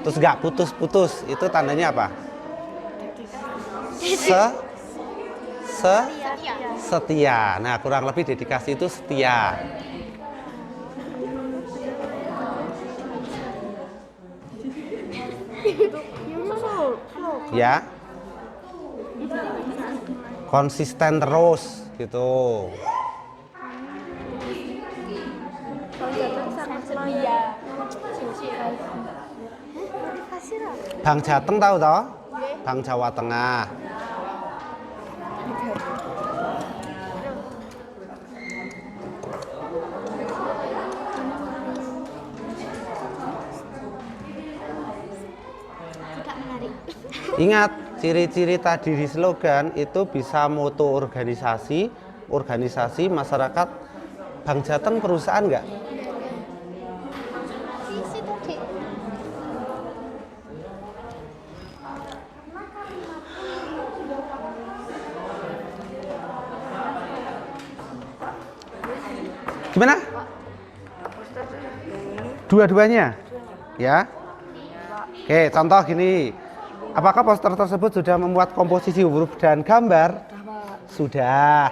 terus nggak putus-putus, itu tandanya apa? Setia. Nah, kurang lebih dedikasi itu setia. Ya, konsisten terus gitu. Bang Jateng tahu toh? Bang Jawa Tengah. Tidak menarik. Ingat, ciri-ciri tadi di slogan itu bisa moto organisasi masyarakat. Bang Jateng perusahaan nggak? Sisi tadi. Gimana? Dua-duanya? Ya. Oke, contoh gini. Apakah poster tersebut sudah memuat komposisi huruf dan gambar? Sudah.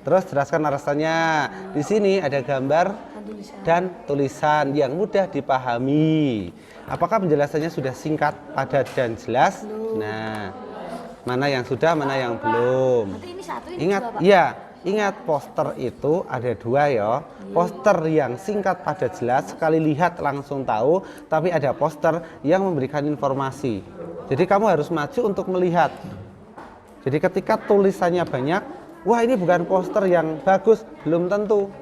Terus jelaskan alasannya. Di sini ada gambar dan tulisan yang mudah dipahami. Apakah penjelasannya sudah singkat, padat dan jelas? Nah, mana yang sudah, mana yang belum? Ingat, iya. Ingat, poster itu ada dua ya. Poster yang singkat padat jelas, sekali lihat langsung tahu. Tapi ada poster yang memberikan informasi. Jadi kamu harus maju untuk melihat. Jadi ketika tulisannya banyak, wah ini bukan poster yang bagus, belum tentu.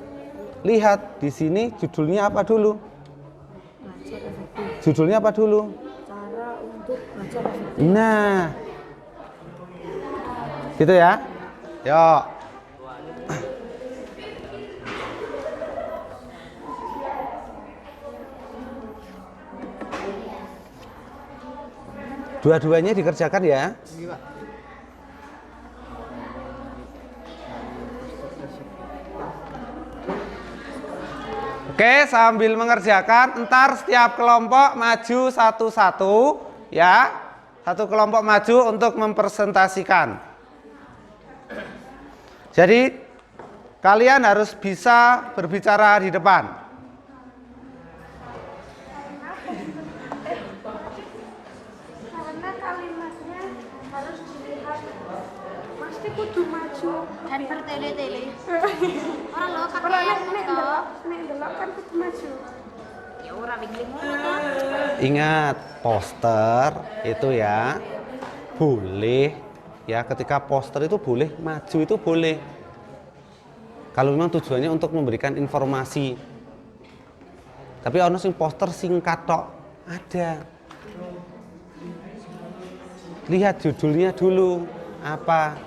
Lihat di sini judulnya apa dulu? Judulnya apa dulu? Cara untuk baca efektif. Nah, gitu ya. Yuk. Dua-duanya dikerjakan ya. Oke, sambil mengerjakan, entar setiap kelompok maju satu-satu ya. Satu kelompok maju untuk mempresentasikan. Jadi kalian harus bisa berbicara di depan. Karena kalimatnya harus dilihat, pasti kudu maju Dan bertele-tele. Orang lo kalau kakek nek delok kan kudu maju. ya ora wingi ngono. Ingat, poster itu ya boleh ya, ketika poster itu boleh, maju itu boleh. Kalau memang tujuannya untuk memberikan informasi. Tapi ono sing poster singkat tok, ada. Lihat judulnya dulu apa.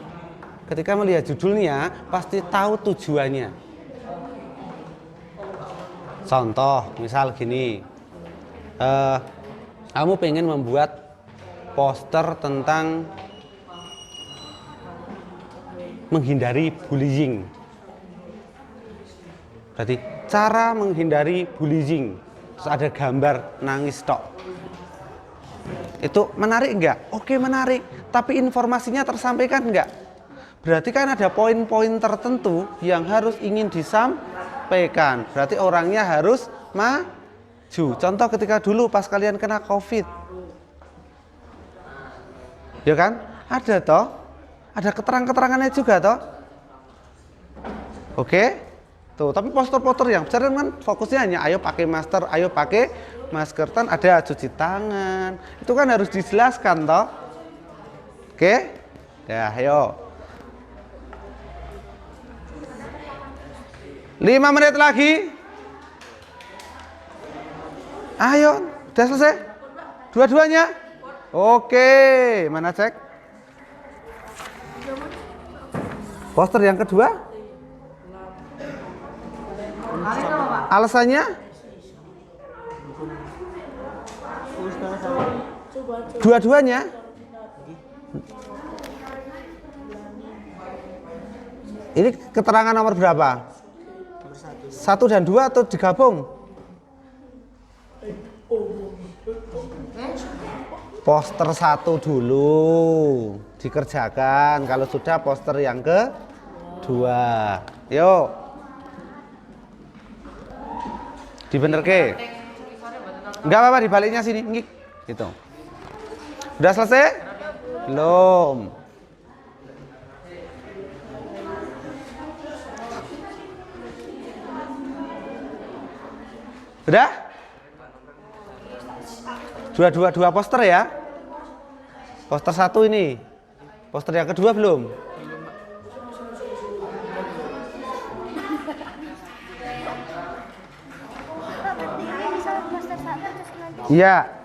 Ketika melihat judulnya pasti tahu tujuannya. Contoh, misal gini, kamu pengen membuat poster tentang menghindari bullying. Berarti cara menghindari bullying. Terus ada gambar nangis tok. Itu menarik enggak? Oke, menarik. Tapi informasinya tersampaikan enggak? Berarti kan ada poin-poin tertentu yang harus ingin disampaikan. Berarti orangnya harus maju. Contoh ketika dulu pas kalian kena COVID. Ya kan? Ada toh? Ada keterangan-keterangannya juga toh? Oke? Tuh, tapi poster-poster yang besar kan fokusnya hanya ayo pakai masker, ayo pakai masker, kan ada cuci tangan. Itu kan harus dijelaskan toh. Oke? Ya, ayo. 5 menit lagi. Ayo, udah selesai? Dua-duanya? Oke, mana cek? Poster yang kedua? Alasannya? Dua-duanya? Ini keterangan nomor berapa? 1 dan 2 atau digabung? Poster 1 dulu dikerjakan, kalau sudah poster yang kedua. Yuk. Dibenerke. Enggak apa-apa, dibaliknya sini, ngik. Gitu. Udah selesai? Belum. Udah? Dua poster ya. Poster 1 ini. Poster yang kedua belum? Iya.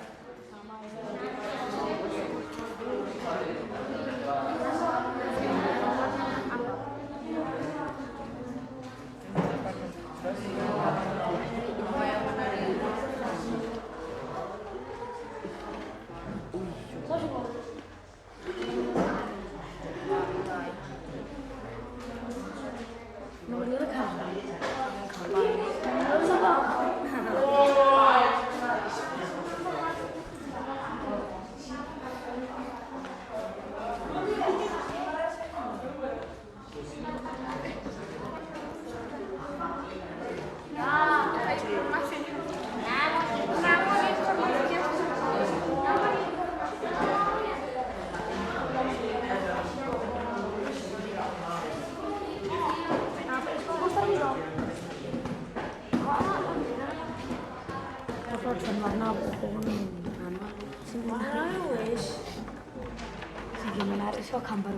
Menarik so gambar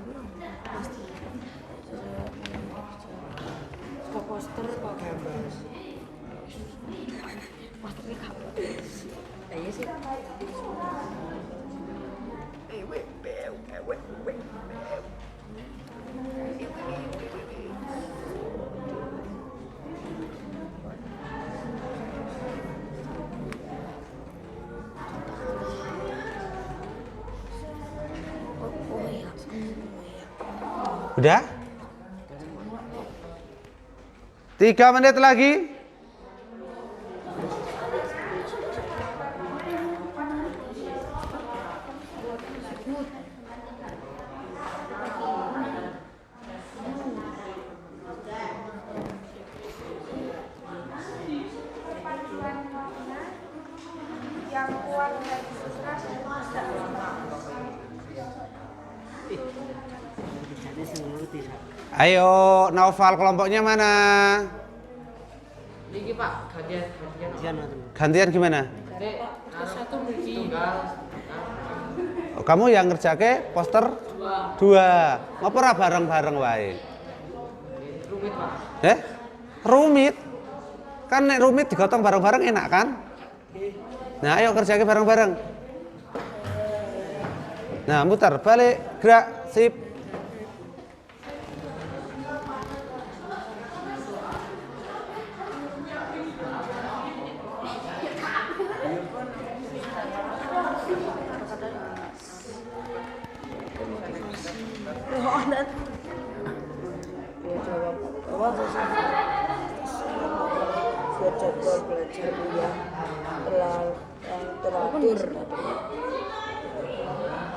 poster kok gambar posternya gambar iya sih Udah? 3 menit lagi. Ayo, Naufal kelompoknya mana? Ini Pak, Gantian gimana? Oh, kamu yang ngerjake poster 2. Ngapa ora bareng-bareng wae? rumit Pak. Rumit? Kan nek rumit digotong bareng-bareng enak kan? Nah, ayo kerjake bareng-bareng. Nah, muter, balik, gerak, sip. jadwal belajar yang teratur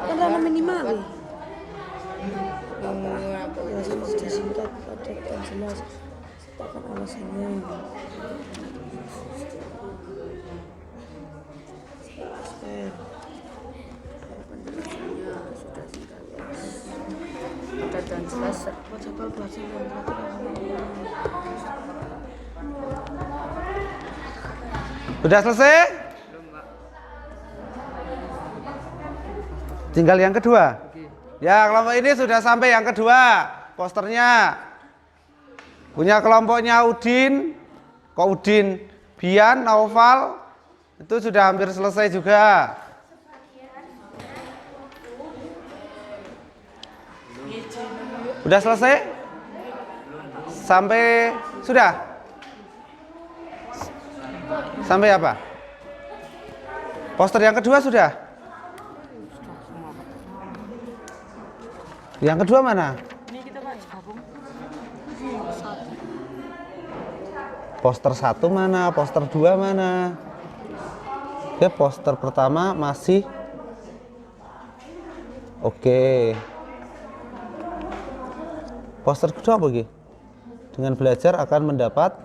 kan ada minimal yang sudah singkat padat dan jelas sertakan alasannya dan jelas jadwal belajar yang teratur. Udah selesai? Tinggal yang kedua. Ya, kelompok ini sudah sampai yang kedua. Posternya punya kelompoknya Udin, Udin, Bian, Naufal. Itu sudah hampir selesai juga. Udah selesai? Sampai sudah? Sampai apa? Poster yang kedua sudah? Yang kedua mana? Poster 1 mana? Poster 2 mana? Oke, poster pertama masih oke. Poster kedua apa lagi? Dengan belajar akan mendapat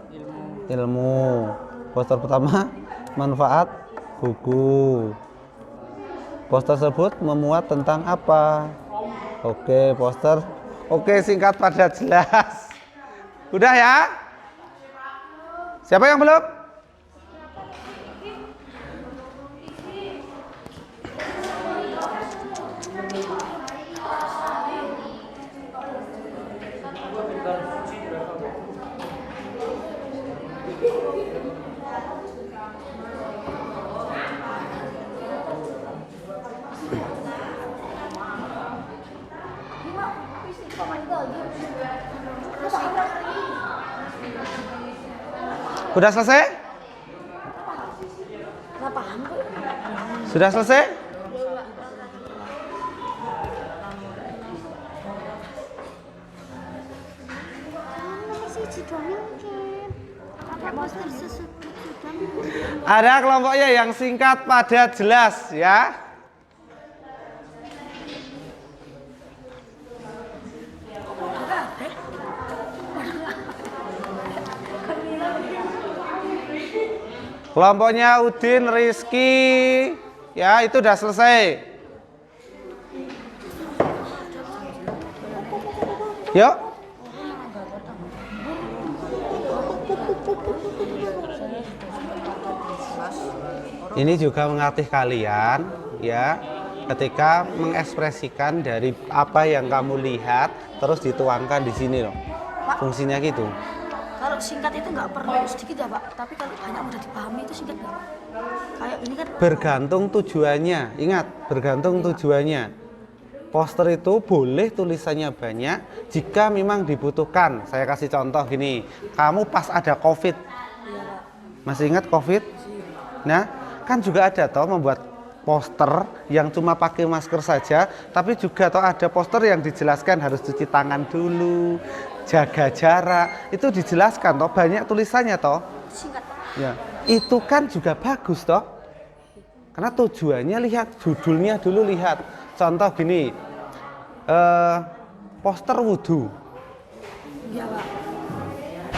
ilmu. Poster pertama manfaat buku. Poster tersebut memuat tentang apa? Oke, poster. Oke, singkat padat jelas. Udah ya? Siapa yang belum? Udah selesai? Nggak paham kok. Sudah selesai? Nomor siji dong mungkin. Apa poster tersebut sudah mungkin. Ada kelompoknya yang singkat, padat, jelas ya. Kelompoknya Udin, Rizky, ya itu udah selesai. Yuk. Ini juga mengatih kalian, ya, ketika mengekspresikan dari apa yang kamu lihat, terus dituangkan di sini loh. Fungsinya gitu. Kalau singkat itu nggak perlu sedikit ya Pak, tapi kalau banyak mudah dipahami itu singkat nggak Pak? Kayak ini kan Bergantung tujuannya, ingat, bergantung tujuannya. Poster itu boleh tulisannya banyak jika memang dibutuhkan. Saya kasih contoh gini, kamu pas ada COVID, masih ingat COVID? Nah, kan juga ada toh membuat poster yang cuma pakai masker saja, tapi juga toh ada poster yang dijelaskan harus cuci tangan dulu, jaga jarak, itu dijelaskan toh, banyak tulisannya toh. singkat Pak. Ya, itu kan juga bagus toh. Karena tujuannya lihat judulnya dulu, lihat. Contoh gini, poster wudhu. Iya Pak.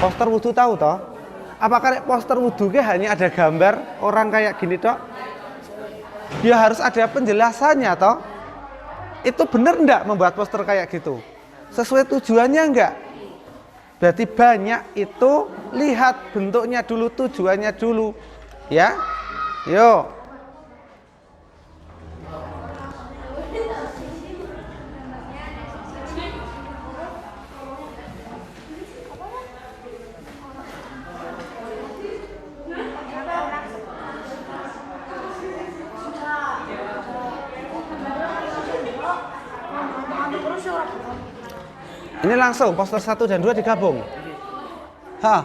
Poster wudhu tahu toh? Apakah poster wudhu hanya ada gambar orang kayak gini toh? Ya harus ada penjelasannya toh. Itu benar enggak membuat poster kayak gitu? Sesuai tujuannya enggak? Berarti banyak itu lihat bentuknya dulu, tujuannya dulu. Ya. Yuk. Ini langsung poster 1 dan 2 digabung. Hah.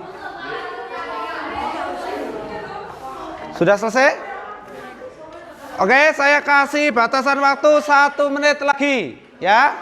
Sudah selesai? Oke, saya kasih batasan waktu 1 menit lagi, ya.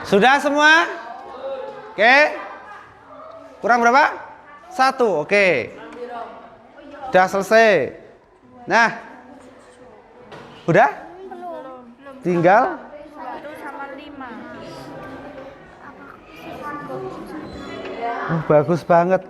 Sudah semua? Oke. Kurang berapa? 1. Oke. Udah selesai. Nah. Udah? Tinggal 1 sama 5. bagus banget.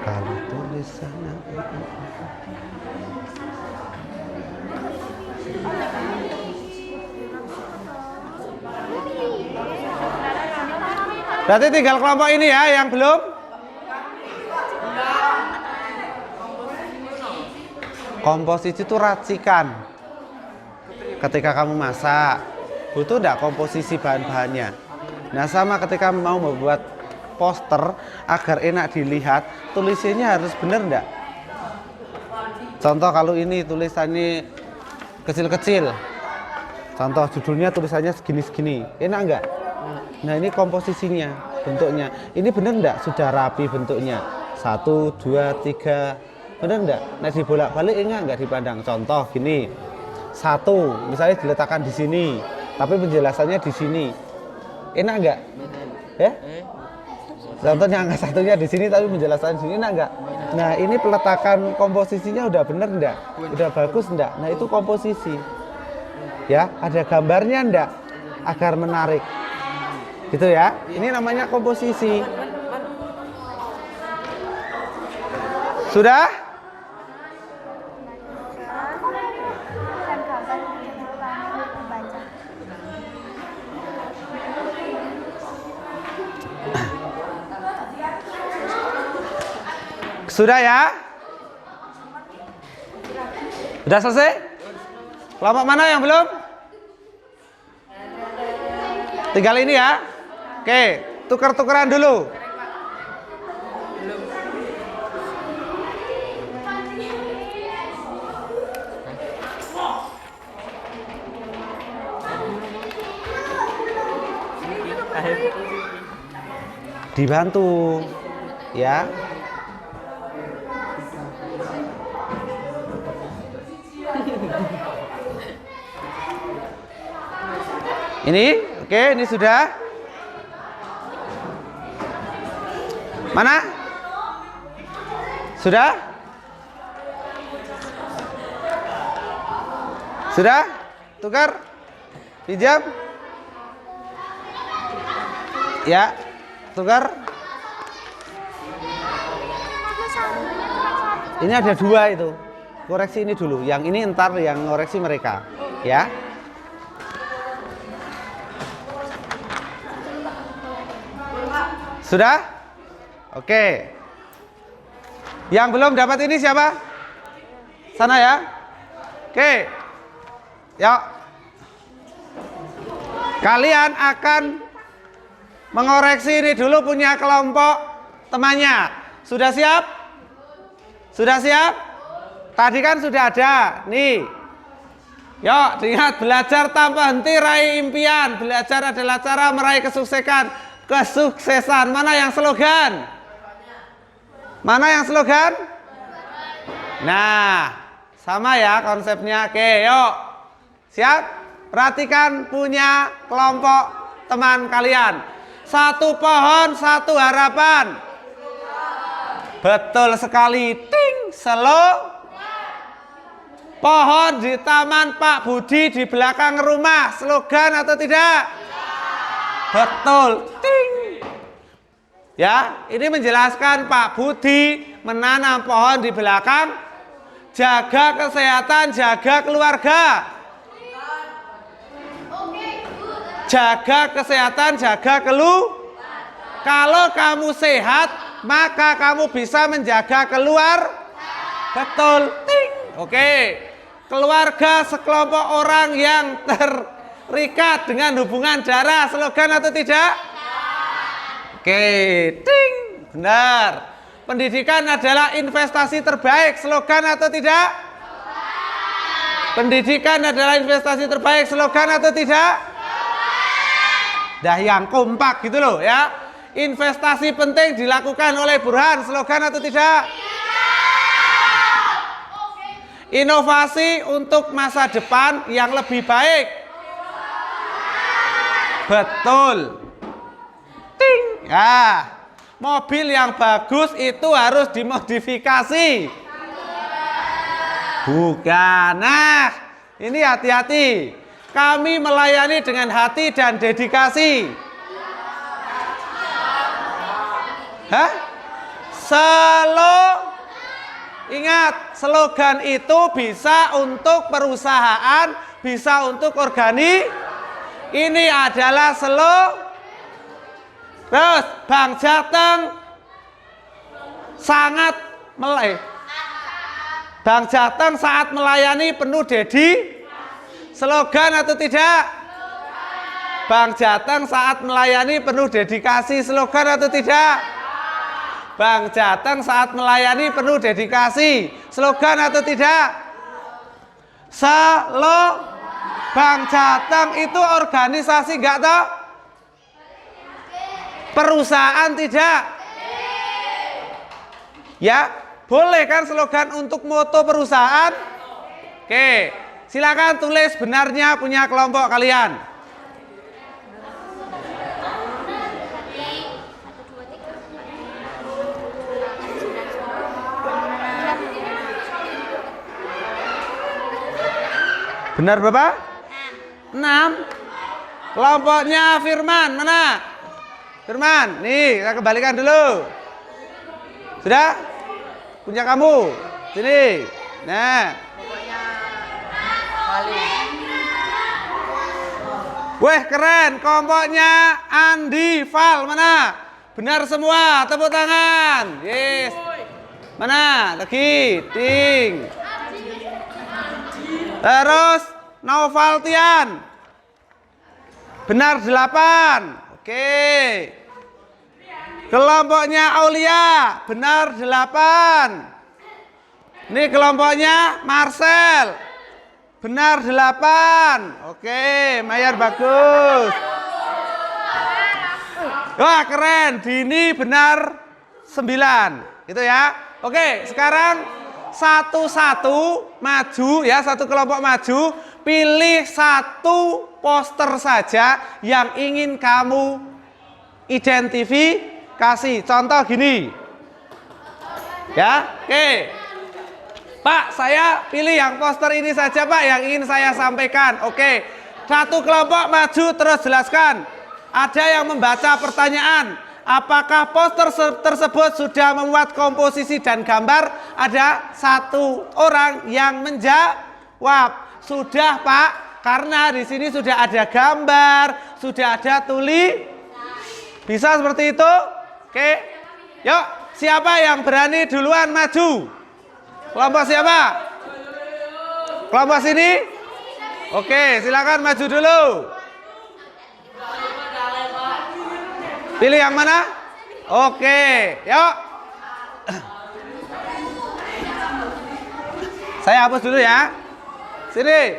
Kalau tulisannya berarti tinggal kelompok ini ya yang belum. Komposisi itu racikan. Ketika kamu masak, butuh enggak komposisi bahan-bahannya? Nah, sama ketika mau membuat poster agar enak dilihat, tulisannya harus benar enggak? Contoh kalau ini tulisannya kecil-kecil. Contoh judulnya tulisannya segini-segini. Enak enggak? Nah, ini komposisinya, bentuknya. Ini benar enggak? Sudah rapi bentuknya. 1, 2, 3. Benar enggak? Nah, dibolak-balik enggak dipandang. Contoh gini. 1 misalnya diletakkan di sini, tapi penjelasannya di sini. Enak enggak? Ya? Contohnya angka 1-nya di sini tapi penjelasannya di sini, enak enggak? Nah, ini peletakan komposisinya udah bener enggak? Udah bagus enggak? Nah, itu komposisi. Ya, ada gambarnya enggak? Agar menarik. Gitu ya. Ini namanya komposisi. Sudah? Dan gambar membaca. Sudah ya? Sudah selesai? Kelompok mana yang belum? Tinggal ini ya. Oke, tuker-tukeran dulu. Dibantu ya. Ini oke, ini sudah. Mana? Sudah? Sudah? Tukar? Pinjam? Ya, tukar. Ini ada 2 itu. Koreksi ini dulu. Yang ini ntar yang koreksi mereka. Ya. Sudah? Oke. Yang belum dapat ini siapa? Sana ya. Oke. Yuk. Kalian akan mengoreksi ini dulu punya kelompok temannya. Sudah siap? Sudah siap? Tadi kan sudah ada. Nih. Yuk, ingat belajar tanpa henti raih impian. Belajar adalah cara meraih kesuksesan. Mana yang slogan? Mana yang slogan? Nah, sama ya konsepnya. Oke, yuk. Siap? Perhatikan punya kelompok teman kalian. 1 pohon, 1 harapan. Betul sekali. Ting, slow. Pohon di taman Pak Budi di belakang rumah. Slogan atau tidak? Betul. Ting. Ya, ini menjelaskan Pak Budi menanam pohon di belakang. Jaga kesehatan, jaga keluarga. Jaga kesehatan, jaga Kalau kamu sehat, maka kamu bisa menjaga Betul. Ting. Oke. Keluarga sekelompok orang yang terikat dengan hubungan darah. Slogan atau tidak? Oke. Ting. Benar. Pendidikan adalah investasi terbaik. Slogan atau tidak? Pendidikan adalah investasi terbaik, slogan atau tidak? Dah yang kompak gitu loh ya. Investasi penting dilakukan oleh Burhan, slogan atau tidak? Inovasi untuk masa depan yang lebih baik. Betul. Ting. Ya. Mobil yang bagus itu harus dimodifikasi. Bukan. Nah, ini hati-hati. Kami melayani dengan hati dan dedikasi. Hah? Ingat, slogan itu bisa untuk perusahaan, bisa untuk Ini adalah Terus Bang Jateng Bang Jateng saat melayani penuh slogan atau tidak? Bang Jateng saat melayani penuh dedikasi, slogan atau tidak? Bang Jateng saat melayani penuh dedikasi, slogan atau tidak? Bang Jateng itu organisasi enggak toh? Perusahaan tidak? Ya, boleh kan slogan untuk moto perusahaan? Oke, silakan tulis benarnya punya kelompok kalian. Benar Bapak? 6. Kelompoknya Firman, mana? Firman, nih kita kembalikan dulu. Sudah? Punya kamu. Sini. Nah. Weh keren, kelompoknya Andi Val, mana? Benar semua, tepuk tangan. Yes. Mana? Lagi, ting. Terus Novaltian. Benar 8. Oke. Kelompoknya Aulia, benar 8. Ini kelompoknya Marcel. Benar 8. Oke, Mayar bagus. Wah, keren. Dini benar 9. Gitu ya. Oke, sekarang satu-satu maju ya, satu kelompok maju, pilih satu poster saja yang ingin kamu identifikasi. Contoh gini. Ya, oke. Pak, saya pilih yang poster ini saja Pak yang ingin saya sampaikan. Oke. Satu kelompok maju terus jelaskan. Ada yang membaca pertanyaan. Apakah poster tersebut sudah memuat komposisi dan gambar? Ada satu orang yang menjawab. Sudah Pak, karena di sini sudah ada gambar, sudah ada Bisa seperti itu? Oke. Yuk, siapa yang berani duluan maju? Kelompok siapa? Kelompok sini? Oke, silakan maju dulu. Pilih yang mana? Oke, yuk. Saya hapus dulu ya. Sini.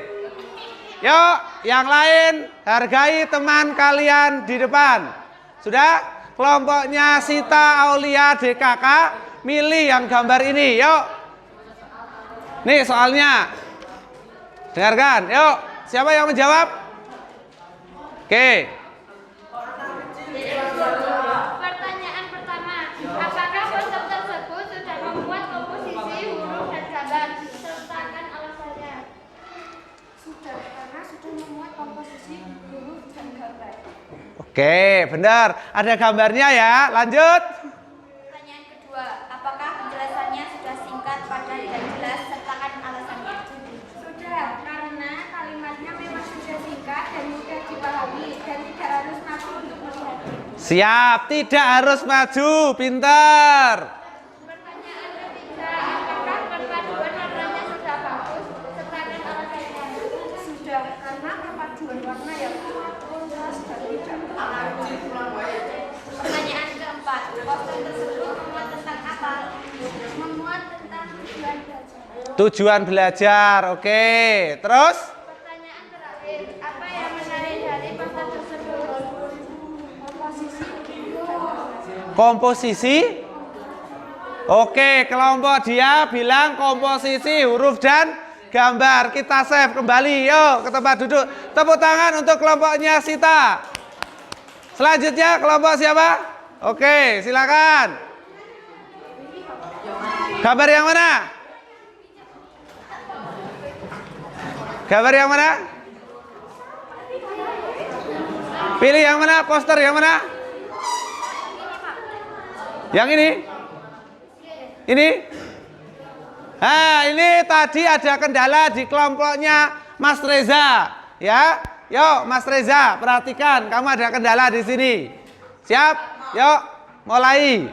Yuk, yang lain hargai teman kalian di depan. Sudah? Kelompoknya Sita Aulia DKK, milih yang gambar ini. Yuk. Nih soalnya. Dengarkan. Yuk, siapa yang menjawab? Oke. Pertanyaan pertama, apakah poster tersebut sudah membuat komposisi huruf dan gambar? Sertakan alasannya. Sudah, karena sudah memuat komposisi huruf dan gambar. Oke, benar. Ada gambarnya ya. Lanjut. Pertanyaan kedua, apakah penjelasannya sudah singkat, padat, dan jelas? Sertakan alasannya. Sudah, karena kalimatnya memang sudah singkat dan mudah dipahami dan tidak harus maju untuk melihatnya. Siap, tidak harus maju. Pintar. Pertanyaan ketiga, apakah perpaduan warnanya sudah bagus? Sertakan alasannya. Sudah, karena perpaduan warna yang jelas dan tidak terlalu. Pertanyaan keempat, poster tersebut memuat tentang apa? Memuat tentang tujuan belajar. Tujuan belajar, oke. Terus? Pertanyaan terakhir, apa yang menarik dari poster tersebut? Komposisi? Oke, kelompok dia bilang komposisi huruf dan gambar. Kita save kembali, yuk ke tempat duduk. Tepuk tangan untuk kelompoknya Sita. Selanjutnya kelompok siapa? Oke, silakan. Gambar yang mana? Gambar yang mana? Pilih yang mana? Poster yang mana? Yang ini? Ini? Nah, ini tadi ada kendala di kelompoknya Mas Reza, ya. Yuk, Mas Reza, perhatikan, kamu ada kendala di sini. Siap? Yuk, mulai.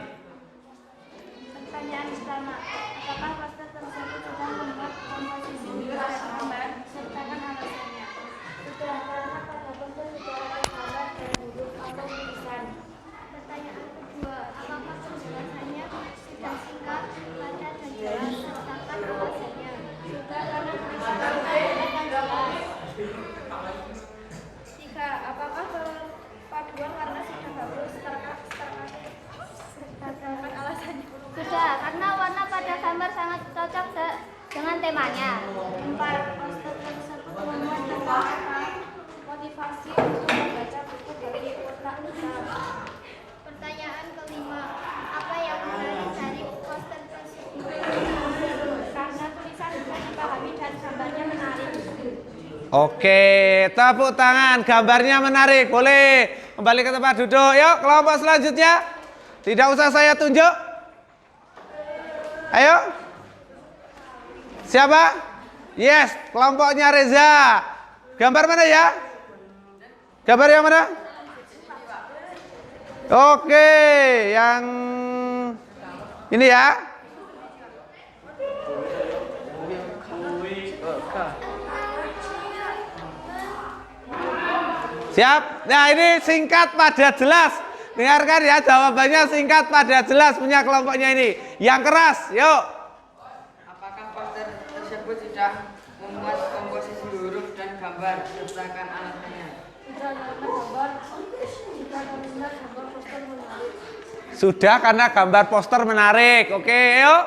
Pertanyaan pertama, apakah poster tersebut sudah membuat komposisi huruf dan gambar? Sertakan alasannya. Sudah, karena pada poster sudah ada gambar dan huruf atau tulisan. Pertanyaan kedua, apakah penjelasannya sudah singkat, padat dan jelas? Sertakan alasannya. Sudah, karena tulisannya sudah jelas. 3. Apakah perpaduan warna sudah bagus? Sertakan alasannya. Sudah, karena warna pada gambar sangat cocok dengan temanya. 4. Poster tersebut memuat tentang motivasi untuk membaca buku bagi otak kita. Pertanyaan kelima, apa yang menarik dari poster tersebut? Karena tulisan bisa dipahami dan gambarnya menarik. Oke, tepuk tangan, gambarnya menarik. Boleh kembali ke tempat duduk. Yuk, kelompok selanjutnya. Tidak usah saya tunjuk. Ayo. Siapa? Yes, kelompoknya Reza. Gambar mana ya? Gambar yang mana? Oke, yang ini ya. Siap? Nah, ini singkat padat jelas. Dengarkan ya, jawabannya singkat padat jelas punya kelompoknya ini. Yang keras, yuk. Apakah poster tersebut sudah memuat komposisi huruf dan gambar? Sertakan alasannya. Sudah karena gambar poster menarik. Oke, yuk.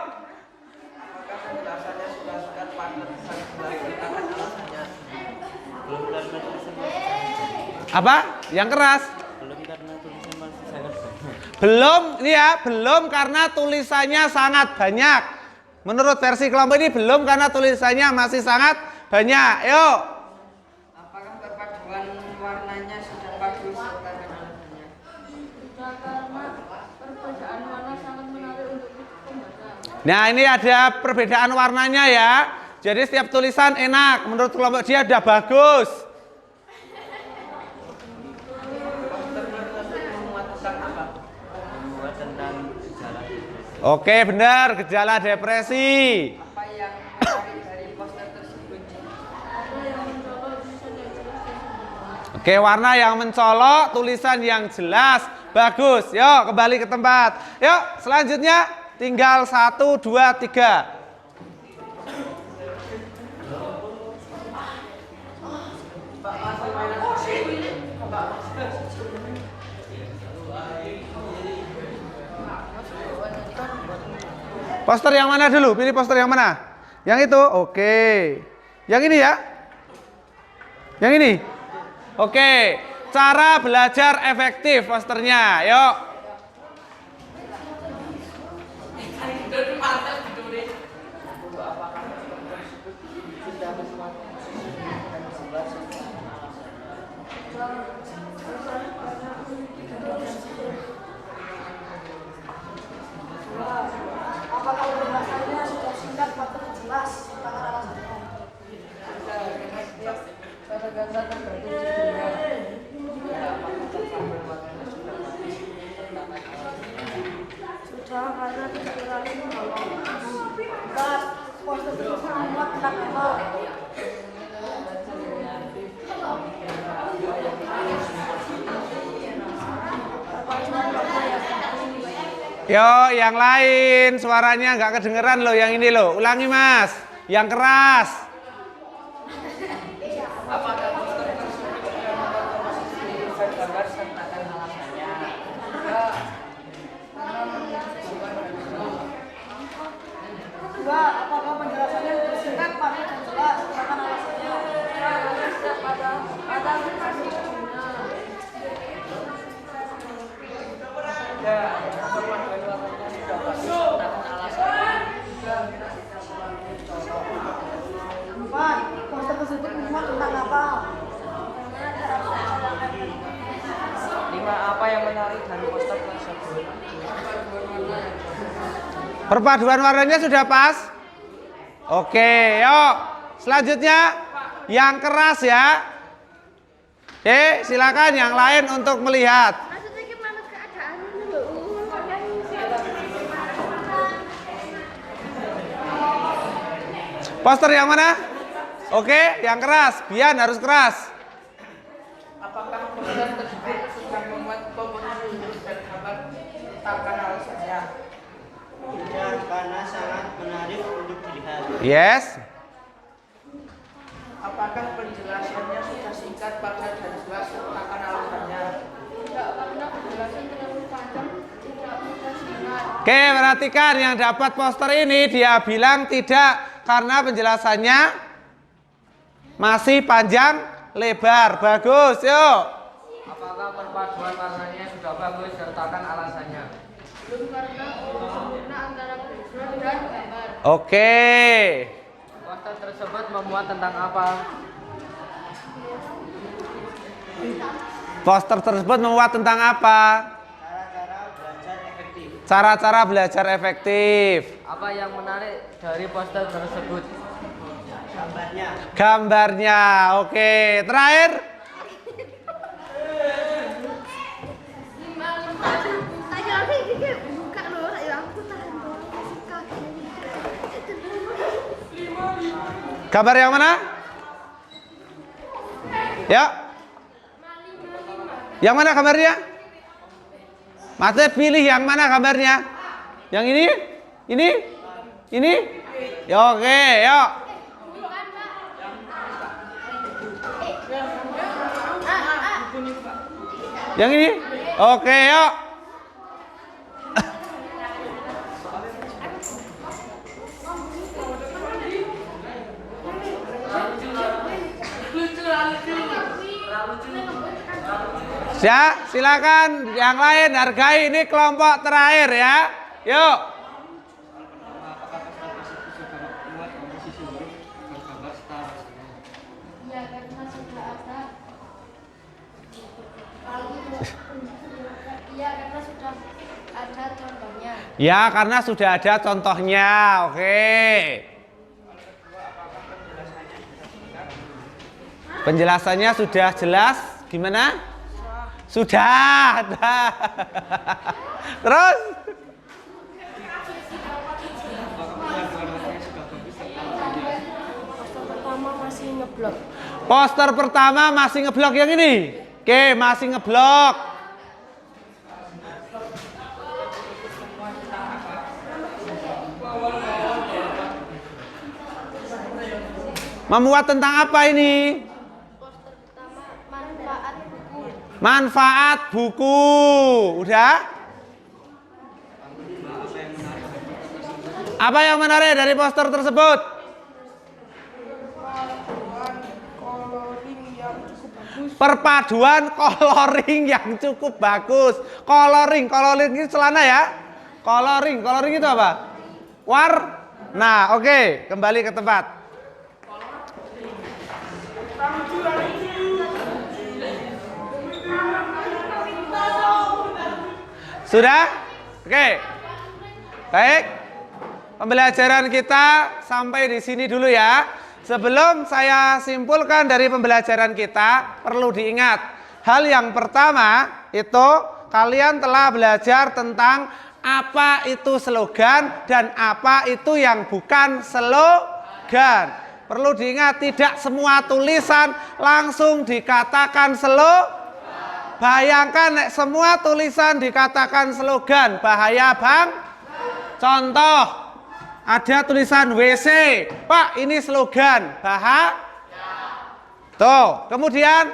Apakah penjelasannya sudah singkat padat jelas? Sertakan alasannya. Apa? Yang keras? Belum, ini ya, belum karena tulisannya sangat banyak. Menurut versi kelompok ini belum karena tulisannya masih sangat banyak. Yuk. Apakah perpaduan warnanya sudah bagus? Sertakan alasannya. Perbedaan warna sangat menarik untuk pembaca. Nah, ini ada perbedaan warnanya ya. Jadi setiap tulisan enak. Menurut kelompok dia udah bagus. Oke, benar, gejala depresi. Apa yang menarik dari poster tersebut? Oke, warna yang mencolok, tulisan yang jelas, bagus. Yuk, kembali ke tempat. Yuk, selanjutnya tinggal 1, 2, 3. Poster yang mana dulu? Pilih poster yang mana? Yang itu? Oke. Yang ini ya? Yang ini? Oke. Cara belajar efektif posternya. Yuk. Apakah pembahasannya sudah singkat padat jelas? Sertakan alasannya. Sudah, karena tidak terlalu mencolok. Empat, poster tersebut memuat tentang gambar. Perpaduan warna yang bagus. Yo, yang lain suaranya nggak kedengeran loh, yang ini loh. Ulangi Mas, yang keras. Dua, apakah penjelasannya singkat, padat, dan jelas? Silakan alasannya. Empat, poster tersebut memuat tentang apa? 5. Apa yang menarik dari poster tersebut? Perpaduan warnanya sudah pas? Oke, yuk. Selanjutnya yang keras ya. Oke, silakan yang lain untuk melihat. Maksudnya gimana keadaan dulu? Poster yang mana? Oke, yang keras. Bian harus keras. Apakah poster tersebut sudah memuat komposisi huruf dan gambar tentang alasannya? Tidak, karena sangat menarik untuk dilihat. Yes. Apakah penjelasannya sudah singkat, padat, dan jelas tentang alasannya? Tidak, karena penjelasan terlalu panjang, tidak mudah diingat. Oke, perhatikan yang dapat poster ini dia bilang tidak karena penjelasannya masih panjang lebar. Bagus, yuk. Apakah perpaduan warnanya sudah bagus, sertakan alasannya? Belum, karena sempurna antara background dan gambar. Oke. Poster tersebut memuat tentang apa? Poster tersebut memuat tentang apa? Cara-cara belajar efektif. Cara-cara belajar efektif. Apa yang menarik dari poster tersebut? Gambarnya. Gambarnya. Oke, terakhir. Buka loh, ayo aku tahan dulu. Gambar yang mana? Ya. Yang mana gambarnya? Mas pilih yang mana gambarnya? Yang ini? Ini? Ini? Ya, oke, yuk. Yang ini? Oke, yuk. Ya, silakan yang lain hargai, ini kelompok terakhir ya. Yuk. Ya, karena sudah ada contohnya. Oke. Penjelasannya sudah jelas. Gimana? Sudah. Terus? Poster pertama masih ngeblok yang ini. Oke, masih ngeblok. Memuat tentang apa ini? Poster pertama, manfaat buku. Manfaat buku. Udah? Apa yang menarik dari poster tersebut? Perpaduan coloring yang cukup bagus. Coloring itu celana ya? Coloring itu apa? Nah, oke, kembali ke tempat. Sudah? Oke. Baik. Pembelajaran kita sampai di sini dulu ya. Sebelum saya simpulkan dari pembelajaran kita, perlu diingat. Hal yang pertama itu kalian telah belajar tentang apa itu slogan dan apa itu yang bukan slogan. Perlu diingat, tidak semua tulisan langsung dikatakan slogan. bayangkan nek semua tulisan dikatakan slogan, bahaya Bang. Contoh, ada tulisan WC, Pak ini slogan, bahaya. Tuh, kemudian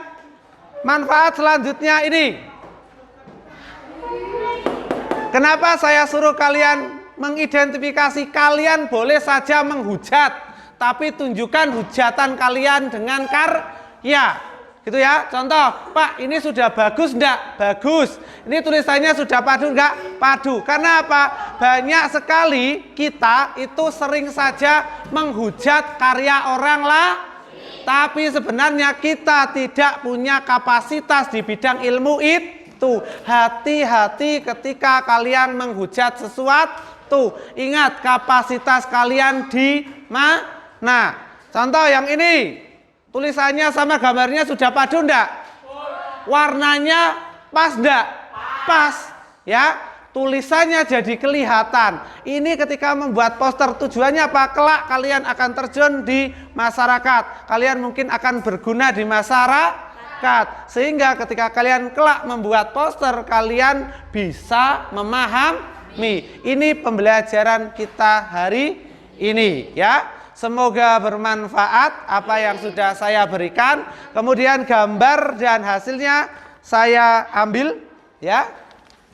manfaat selanjutnya ini. Kenapa saya suruh kalian mengidentifikasi? Kalian boleh saja menghujat, tapi tunjukkan hujatan kalian dengan karya. Gitu ya, contoh, Pak ini sudah bagus enggak? Bagus. Ini tulisannya sudah padu enggak? Padu. Karena apa? Banyak sekali kita itu sering saja menghujat karya orang lah, tapi sebenarnya kita tidak punya kapasitas di bidang ilmu itu. Hati-hati ketika kalian menghujat sesuatu. Ingat kapasitas kalian di mana. Contoh yang ini. Tulisannya sama gambarnya sudah padu enggak? Warnanya pas enggak? Pas. Ya, tulisannya jadi kelihatan. Ini ketika membuat poster tujuannya apa? Kelak kalian akan terjun di masyarakat. Kalian mungkin akan berguna di masyarakat. Sehingga ketika kalian kelak membuat poster, kalian bisa memahami. Ini pembelajaran kita hari ini, ya. Semoga bermanfaat apa yang sudah saya berikan. Kemudian gambar dan hasilnya saya ambil, ya.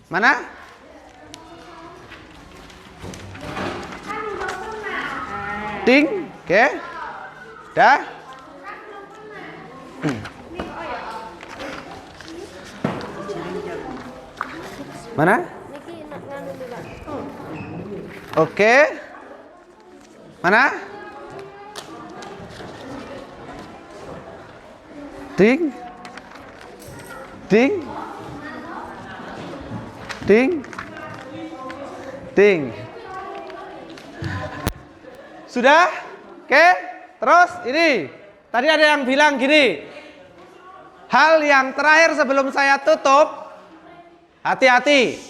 Mana? Ding, oke. Dah. Mana? Oke. Mana? Ding, ding, ding, ding. Sudah? Oke. Terus ini. Tadi ada yang bilang gini. Hal yang terakhir sebelum saya tutup. Hati-hati.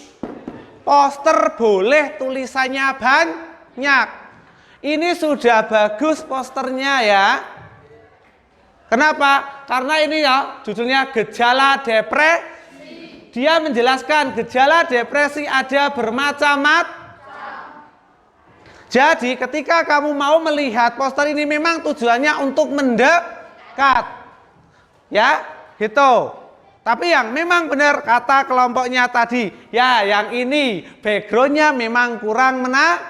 Poster boleh tulisannya banyak. Ini sudah bagus posternya ya. Kenapa? Karena ini ya judulnya gejala depresi. Dia menjelaskan gejala depresi ada bermacam-macam. Jadi ketika kamu mau melihat poster ini memang tujuannya untuk mendekat. Ya, gitu. Tapi yang memang benar kata kelompoknya tadi, ya yang ini backgroundnya memang kurang menarik.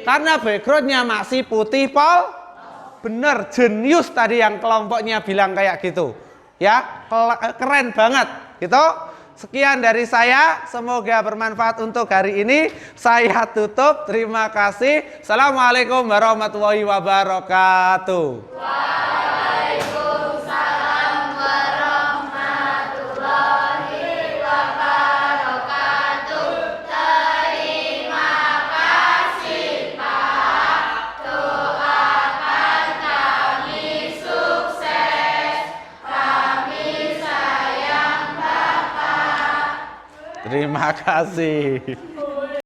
Karena backgroundnya masih putih pol. Bener, jenius tadi yang kelompoknya bilang kayak gitu. Ya, keren banget gitu. Sekian dari saya, semoga bermanfaat untuk hari ini. Saya tutup, terima kasih. Assalamualaikum warahmatullahi wabarakatuh. Waalaikumsalam warahmatullahi wabarakatuh. Terima kasih Pak. Doakan kami sukses. Kami sayang Bapak. Terima kasih.